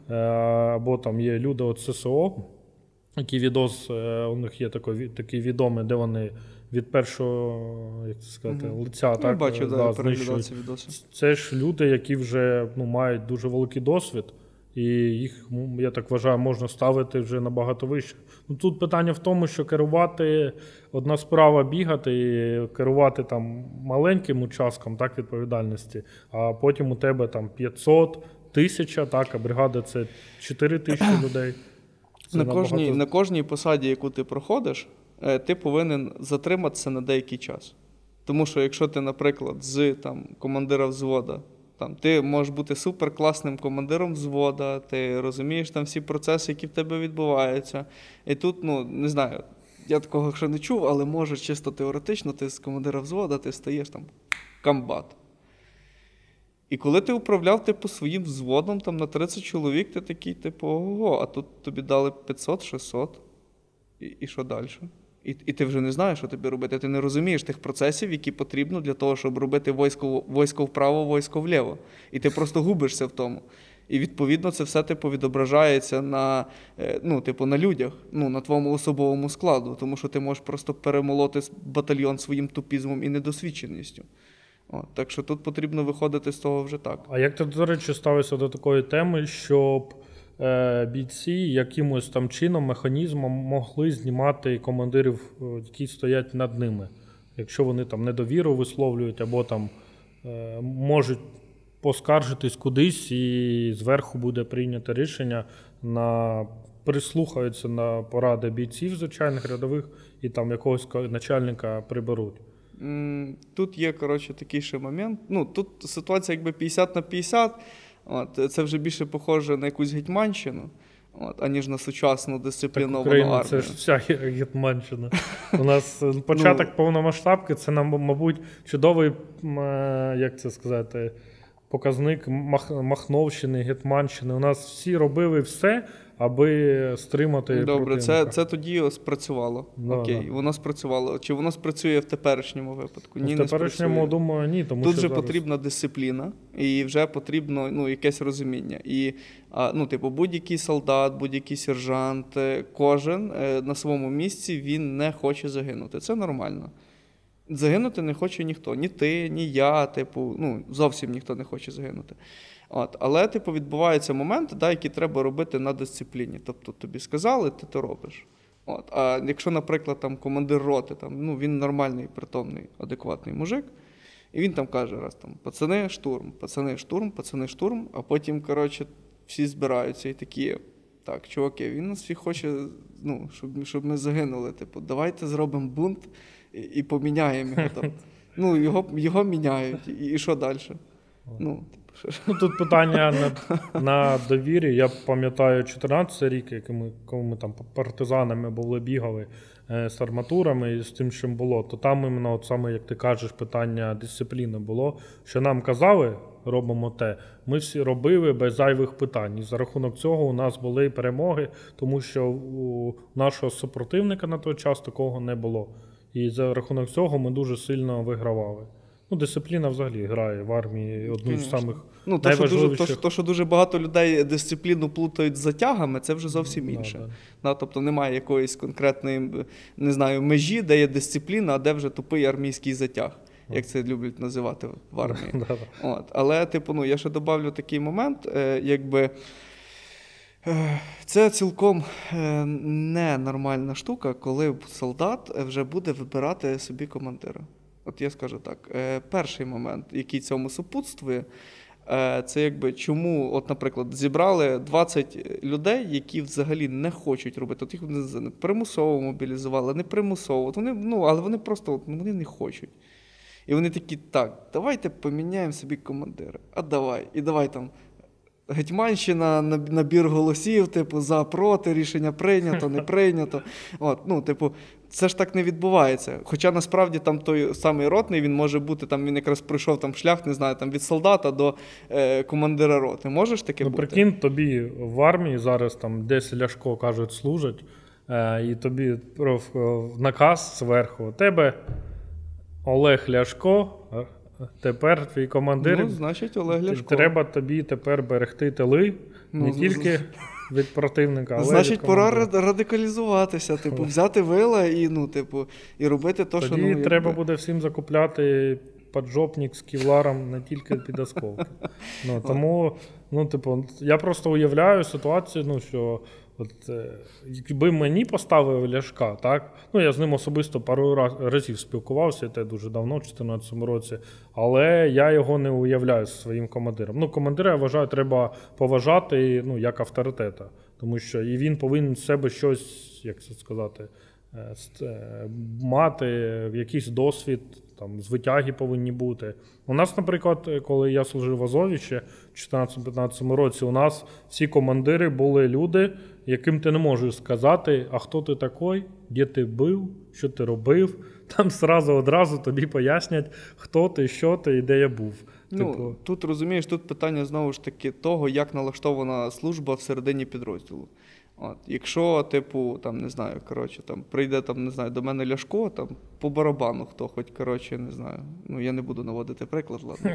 [SPEAKER 2] або там є люди від ССО, які у них є такий відомий, де вони від першого, лиця,
[SPEAKER 1] знищують.
[SPEAKER 2] Це ж люди, які вже мають дуже великий досвід, і їх, я так вважаю, можна ставити вже набагато вище. Тут питання в тому, що керувати, одна справа бігати і керувати там маленьким участком відповідальності, а потім у тебе там 500, 1000, а бригада це 4000 людей.
[SPEAKER 1] На кожній посаді, яку ти проходиш, ти повинен затриматися на деякий час. Тому що якщо ти, наприклад, з командира взвода, ти можеш бути суперкласним командиром взвода, ти розумієш там всі процеси, які в тебе відбуваються. І тут, не знаю, я такого ще не чув, але може чисто теоретично ти з командира взвода, ти стаєш комбат. І коли ти управляв своїм взводом на 30 чоловік, ти такий, ого, а тут тобі дали 500-600. І що далі? І ти вже не знаєш, що тобі робити. Ти не розумієш тих процесів, які потрібно для того, щоб робити військо вправо, військо вліво. І ти просто губишся в тому. І, відповідно, це все відображається на людях, на твоєму особовому складу. Тому що ти можеш просто перемолоти батальйон своїм тупізмом і недосвідченістю. Так що тут потрібно виходити з того вже так.
[SPEAKER 2] А як ти, до речі, ставишся до такої теми, щоб бійці якимось там чином, механізмом могли знімати командирів, які стоять над ними? Якщо вони там недовіру висловлюють або там можуть поскаржитись кудись і зверху буде прийнято рішення, прислухаються на поради бійців звичайних рядових і там якогось начальника приберуть.
[SPEAKER 1] Тут є, такий ще момент. Тут ситуація 50/50. Це вже більше похоже на якусь гетьманщину, аніж на сучасну дисципліновану армію.
[SPEAKER 2] Україна – це ж вся гетьманщина. У нас початок повномасштабки – це, мабуть, чудовий, показник Махновщини, Гетманщини. У нас всі робили все, аби стримати
[SPEAKER 1] Добре,
[SPEAKER 2] противника.
[SPEAKER 1] це тоді спрацювало.
[SPEAKER 2] Да,
[SPEAKER 1] Окей,
[SPEAKER 2] да.
[SPEAKER 1] воно спрацювало. Чи воно спрацює в теперішньому випадку? Ні,
[SPEAKER 2] В
[SPEAKER 1] не
[SPEAKER 2] теперішньому,
[SPEAKER 1] спрацює.
[SPEAKER 2] думаю, ні, тому
[SPEAKER 1] Тут
[SPEAKER 2] що
[SPEAKER 1] же
[SPEAKER 2] зараз...
[SPEAKER 1] потрібна дисципліна і вже потрібно якесь розуміння. І будь-який солдат, будь-який сержант, кожен на своєму місці він не хоче загинути. Це нормально. Загинути не хоче ніхто. Ні ти, ні я, зовсім ніхто не хоче загинути. Але, відбуваються моменти, які треба робити на дисципліні. Тобто тобі сказали, ти то робиш. А якщо, наприклад, там командир роти, він нормальний, притомний, адекватний мужик, і він там каже раз пацани, штурм, пацани, штурм, пацани, штурм, а потім, всі збираються і такі, так, чуваки, він нас всіх хоче, щоб ми загинули. Давайте зробимо бунт і поміняємо його там. Його міняють, і що далі?
[SPEAKER 2] Тут питання на довірі. Я пам'ятаю 14 рік, коли ми там партизанами були, бігали з арматурами і з тим, чим було, то там іменно, саме, як ти кажеш, питання дисципліни було, що нам казали, робимо те, ми всі робили без зайвих питань. І за рахунок цього у нас були перемоги, тому що у нашого супротивника на той час такого не було. І за рахунок цього ми дуже сильно вигравали. Дисципліна взагалі грає в армії одну з самих найважливіших.
[SPEAKER 1] То, що дуже багато людей дисципліну плутають з затягами, це вже зовсім інше. Тобто немає якоїсь конкретної, не знаю, межі, де є дисципліна, а де вже тупий армійський затяг, як це люблять називати в армії. Але, я ще добавлю такий момент, це цілком ненормальна штука, коли солдат вже буде вибирати собі командира. Я скажу так, перший момент, який цьому супутствує, це чому, наприклад, зібрали 20 людей, які взагалі не хочуть робити. Їх примусово мобілізували, не примусово. Але вони просто вони не хочуть. І вони такі, так, давайте поміняємо собі командира. І давай там Гетьманщина, набір голосів, за, проти, рішення прийнято, не прийнято. Це ж так не відбувається. Хоча насправді там той самий ротний, він може бути, він якраз пройшов шлях, не знаю, від солдата до командира роти. Можеш таке бути?
[SPEAKER 2] Прикинь, тобі в армії зараз десь Ляшко, кажуть, служать, і тобі наказ зверху. У тебе Олег Ляшко, тепер твій командир.
[SPEAKER 1] Значить, Олег Ляшко.
[SPEAKER 2] Треба тобі тепер берегти тили, не тільки від противника, але
[SPEAKER 1] значить, пора радикалізуватися, взяти вила і робити те, що...
[SPEAKER 2] Тоді треба буде всім закупляти поджопник з кевларом не тільки під осколки. Тому, я просто уявляю ситуацію, що якби мені поставили Ляшка, так? Я з ним особисто пару разів спілкувався, це дуже давно, в 2014 році, але я його не уявляю своїм командиром. Командира, я вважаю, треба поважати, як авторитета, тому що і він повинен в себе щось, як це сказати, мати, якийсь досвід, звитяги повинні бути. У нас, наприклад, коли я служив в Азові ще в 2014-2015 році, у нас всі командири були люди, яким ти не можеш сказати, а хто ти такий, де ти був, що ти робив. Там одразу тобі пояснять, хто ти, що ти і де я був.
[SPEAKER 1] Тут, розумієш, тут питання знову ж таки того, як налаштована служба всередині підрозділу. Якщо, прийде, до мене Ляшко, по барабану хто, хоч, не знаю, я не буду наводити приклад, ладно.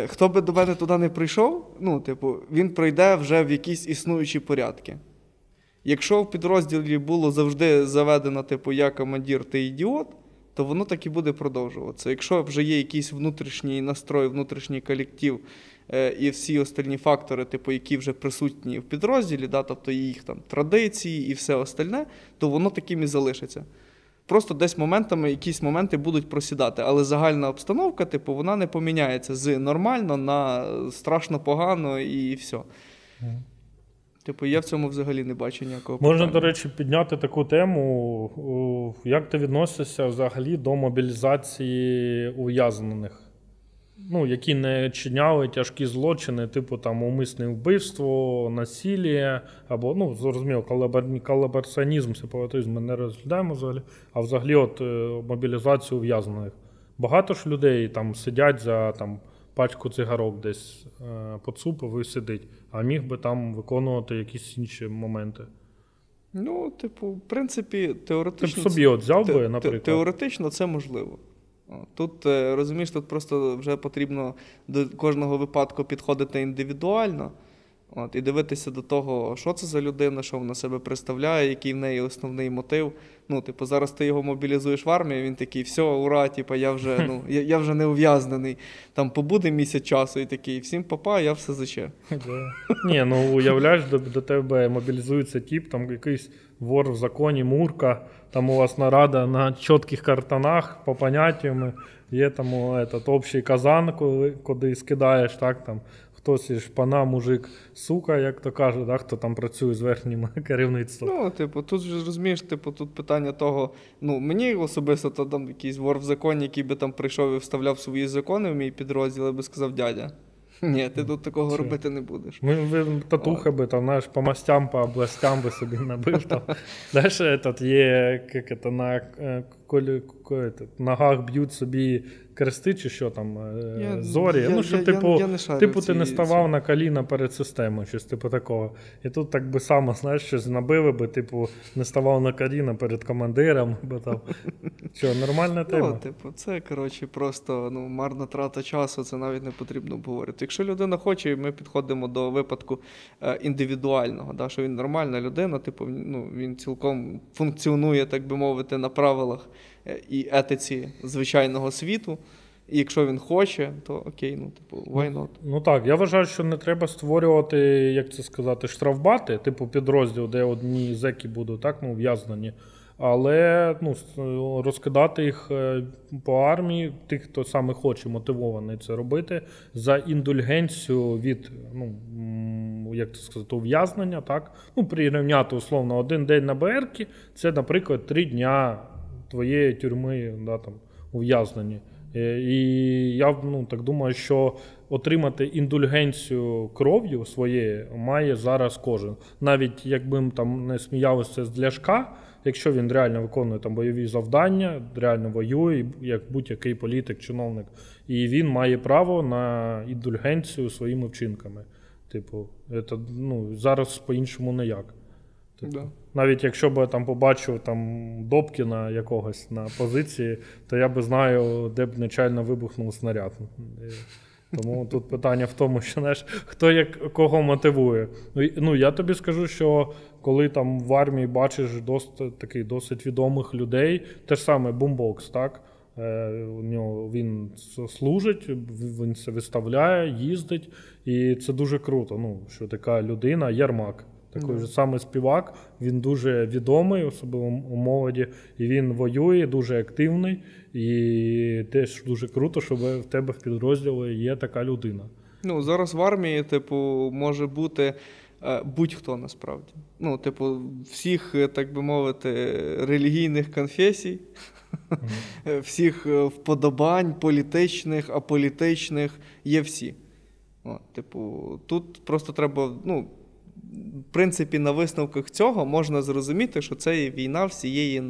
[SPEAKER 1] Хто би до мене туди не прийшов, він прийде вже в якісь існуючі порядки. Якщо в підрозділі було завжди заведено, я командир, ти ідіот, то воно так і буде продовжуватися. Якщо вже є якийсь внутрішній настрой, внутрішній колектив, і всі остальні фактори, які вже присутні в підрозділі, тобто їх традиції і все остальне, то воно таким і залишиться. Просто десь якісь моменти будуть просідати, але загальна обстановка, вона не поміняється з нормально на страшно погано і все. Я в цьому взагалі не бачу ніякого питання.
[SPEAKER 2] Можна, до речі, підняти таку тему. Як ти відносишся взагалі до мобілізації ув'язнених? Які не чиняли тяжкі злочини, умисне вбивство, насилля, або, зрозуміло, колабораціонізм, сепаратизм ми не розглядаємо взагалі, а взагалі мобілізацію ув'язнених. Багато ж людей сидять за пачку цигарок десь поцупив і сидить, а міг би там виконувати якісь інші моменти.
[SPEAKER 1] Ну, типу, в принципі, теоретично...
[SPEAKER 2] Ти б собі от взяв би, наприклад?
[SPEAKER 1] Теоретично це можливо. Тут, розумієш, тут просто вже потрібно до кожного випадку підходити індивідуально, і дивитися до того, що це за людина, що вона себе представляє, який в неї основний мотив. Ну, типу, зараз ти його мобілізуєш в армію, він такий, все, ура, типу, я вже не ув'язнений. Там побуде місяць часу і такий, всім папа, я все заче.
[SPEAKER 2] Ні, ну уявляєш, до тебе мобілізується тип, там якийсь вор в законі, Мурка, там у вас нарада на чітких картонах, по поняттям, є там общий казан, куди скидаєш, так, там, хтось із пана, мужик, сука, як то кажуть, да, хто там працює з верхнім керівництвом.
[SPEAKER 1] Ну, типу, тут же розумієш, типу, тут питання того, ну, мені особисто то там якийсь вор в законі, який би там прийшов і вставляв свої закони в мій підрозділ, я би сказав, дядя, ні, ти тут такого робити не будеш.
[SPEAKER 2] Ви татухи би, там, знаєш, по мастям, по областям би собі набив, там, знаєш, є, на ногах б'ють собі крести, чи що там, зорі. Ну, що, типу, ти не ставав на коліна перед системою, щось типу такого. І тут так би само, знаєш, щось набили би, типу, не ставав на коліна перед командиром, бо там, що, нормальна тема?
[SPEAKER 1] Ну, типу, це, коротше, просто, марна трата часу, це навіть не потрібно обговорити. Якщо людина хоче, ми підходимо до випадку індивідуального, да, що він нормальна людина, типу, він цілком функціонує, так би мовити, на правилах і етиці звичайного світу. І якщо він хоче, то окей, why not?
[SPEAKER 2] Ну так, я вважаю, що не треба створювати, як це сказати, штрафбати, типу підрозділ, де одні зеки будуть так, ув'язнені, але розкидати їх по армії, тих, хто саме хоче, мотивований це робити, за індульгенцію від, як це сказати, ув'язнення, так, прирівняти, условно, один день на БР-ки, це, наприклад, 3 дня твоєї тюрми, да, там, ув'язнені. І я так думаю, що отримати індульгенцію кров'ю своєї має зараз кожен. Навіть якби там не сміялося з Ляшка, якщо він реально виконує там бойові завдання, реально воює, як будь-який політик, чиновник, і він має право на індульгенцію своїми вчинками. Типу, зараз по-іншому ніяк.
[SPEAKER 1] Да.
[SPEAKER 2] Навіть якщо б я там побачив там Добкіна якогось на позиції, то я би знаю, де б нечайно вибухнув снаряд. Тому тут питання в тому, що, знаєш, хто кого мотивує. Я тобі скажу, що коли там в армії бачиш досить відомих людей, те ж саме Бумбокс, так? Він служить, він це виставляє, їздить, і це дуже круто, що така людина, Єрмак. Такий же самий співак, він дуже відомий, особливо у молоді, і він воює, дуже активний, і теж дуже круто, що в тебе в підрозділі є така людина.
[SPEAKER 1] Зараз в армії, може бути будь-хто насправді. Всіх, так би мовити, релігійних конфесій, всіх вподобань, політичних, аполітичних, є всі. Тут просто треба, в принципі, на висновках цього можна зрозуміти, що це є війна всієї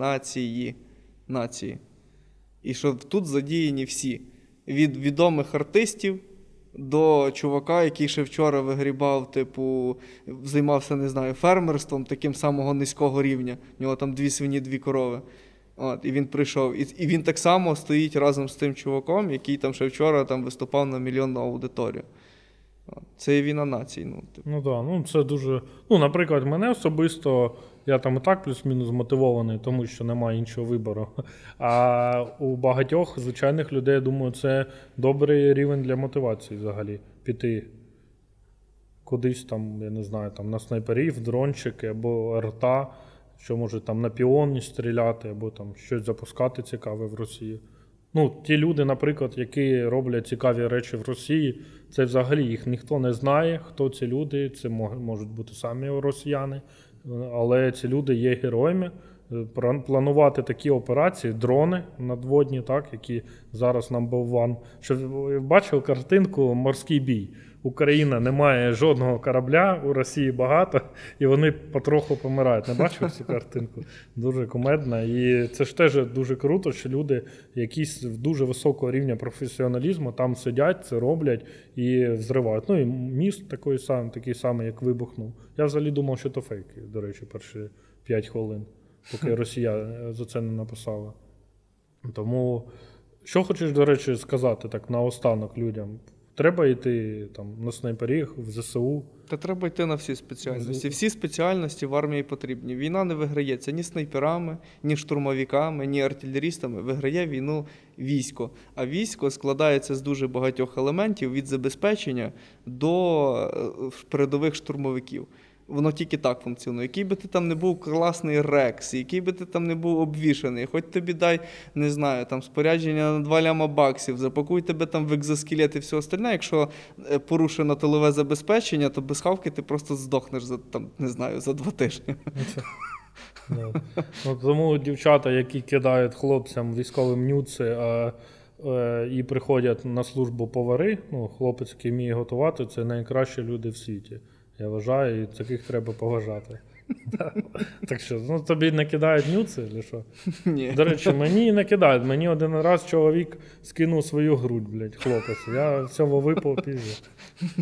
[SPEAKER 1] нації. І що тут задіяні всі. Від відомих артистів до чувака, який ще вчора вигрібав, займався, не знаю, фермерством таким самого низького рівня. У нього там 2 свині, 2 корови. І він прийшов. І він так само стоїть разом з тим чуваком, який там ще вчора виступав на мільйонну аудиторію. Це є війна націй.
[SPEAKER 2] Це дуже... наприклад, мене особисто, я там і так плюс-мінус мотивований, тому що немає іншого вибору. А у багатьох звичайних людей, я думаю, це добрий рівень для мотивації взагалі. Піти кудись там, я не знаю, там на снайперів, дрончики або РТА, що може там на піоні стріляти, або там щось запускати цікаве в Росії. Ті люди, наприклад, які роблять цікаві речі в Росії, це взагалі їх ніхто не знає, хто ці люди, це можуть бути самі росіяни, але ці люди є героями. Планувати такі операції, дрони надводні, так, які зараз number one. Що бачив картинку «Морський бій». Україна не має жодного корабля, у Росії багато, і вони потроху помирають. Не бачив цю картинку? Дуже кумедна. І це ж теж дуже круто, що люди якісь дуже високого рівня професіоналізму там сидять, це роблять і взривають. Ну і міст такий самий, як вибухнув. Я взагалі думав, що то фейки, до речі, перші 5 хвилин, поки Росія за це не написала. Тому, що хочеш, до речі, сказати так наостанок людям? Треба йти там на снайперів, в ЗСУ?
[SPEAKER 1] Та треба йти на всі спеціальності. Всі спеціальності в армії потрібні. Війна не виграється ні снайперами, ні штурмовиками, ні артилерістами. Виграє війну військо. А військо складається з дуже багатьох елементів від забезпечення до передових штурмовиків. Воно тільки так функціонує. Який би ти там не був класний рекс, який би ти там не був обвішаний, хоч тобі дай, не знаю, там спорядження на 2 ляма баксів, запакуй тебе там в екзоскелет і все остальне, якщо порушено тилове забезпечення, то без хавки ти просто здохнеш за, там, не знаю, за 2 тижні.
[SPEAKER 2] Тому дівчата, які кидають хлопцям військовим нюци, і приходять на службу повари, хлопець, який вміє готувати, це найкращі люди в світі. Я вважаю, і таких треба поважати. Так що, тобі не кидають нюци, чи що?
[SPEAKER 1] Ні.
[SPEAKER 2] До речі, мені не кидають. Мені один раз чоловік скинув свою грудь, хлопець. Я цього випав пізно.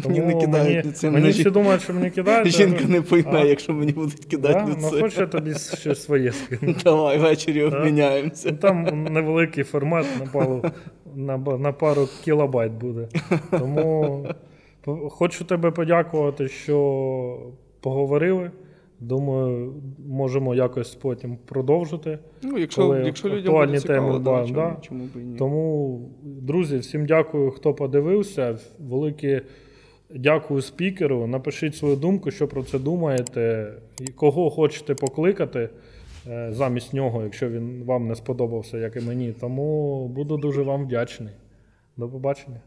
[SPEAKER 1] Мені не кидають нюци.
[SPEAKER 2] Мені всі думають, що мені кидають.
[SPEAKER 1] Жінка не пойме, якщо мені будуть кидати нюци.
[SPEAKER 2] Ну, хоч я тобі щось своє скину.
[SPEAKER 1] Давай, ввечері обміняємося.
[SPEAKER 2] Там невеликий формат на пару кілобайт буде. Тому хочу тебе подякувати, що поговорили. Думаю, можемо якось потім продовжити.
[SPEAKER 1] Якщо людям буде цікаво, чому б і ні.
[SPEAKER 2] Тому, друзі, всім дякую, хто подивився. Велике дякую спікеру. Напишіть свою думку, що про це думаєте. Кого хочете покликати замість нього, якщо він вам не сподобався, як і мені. Тому буду дуже вам вдячний. До побачення.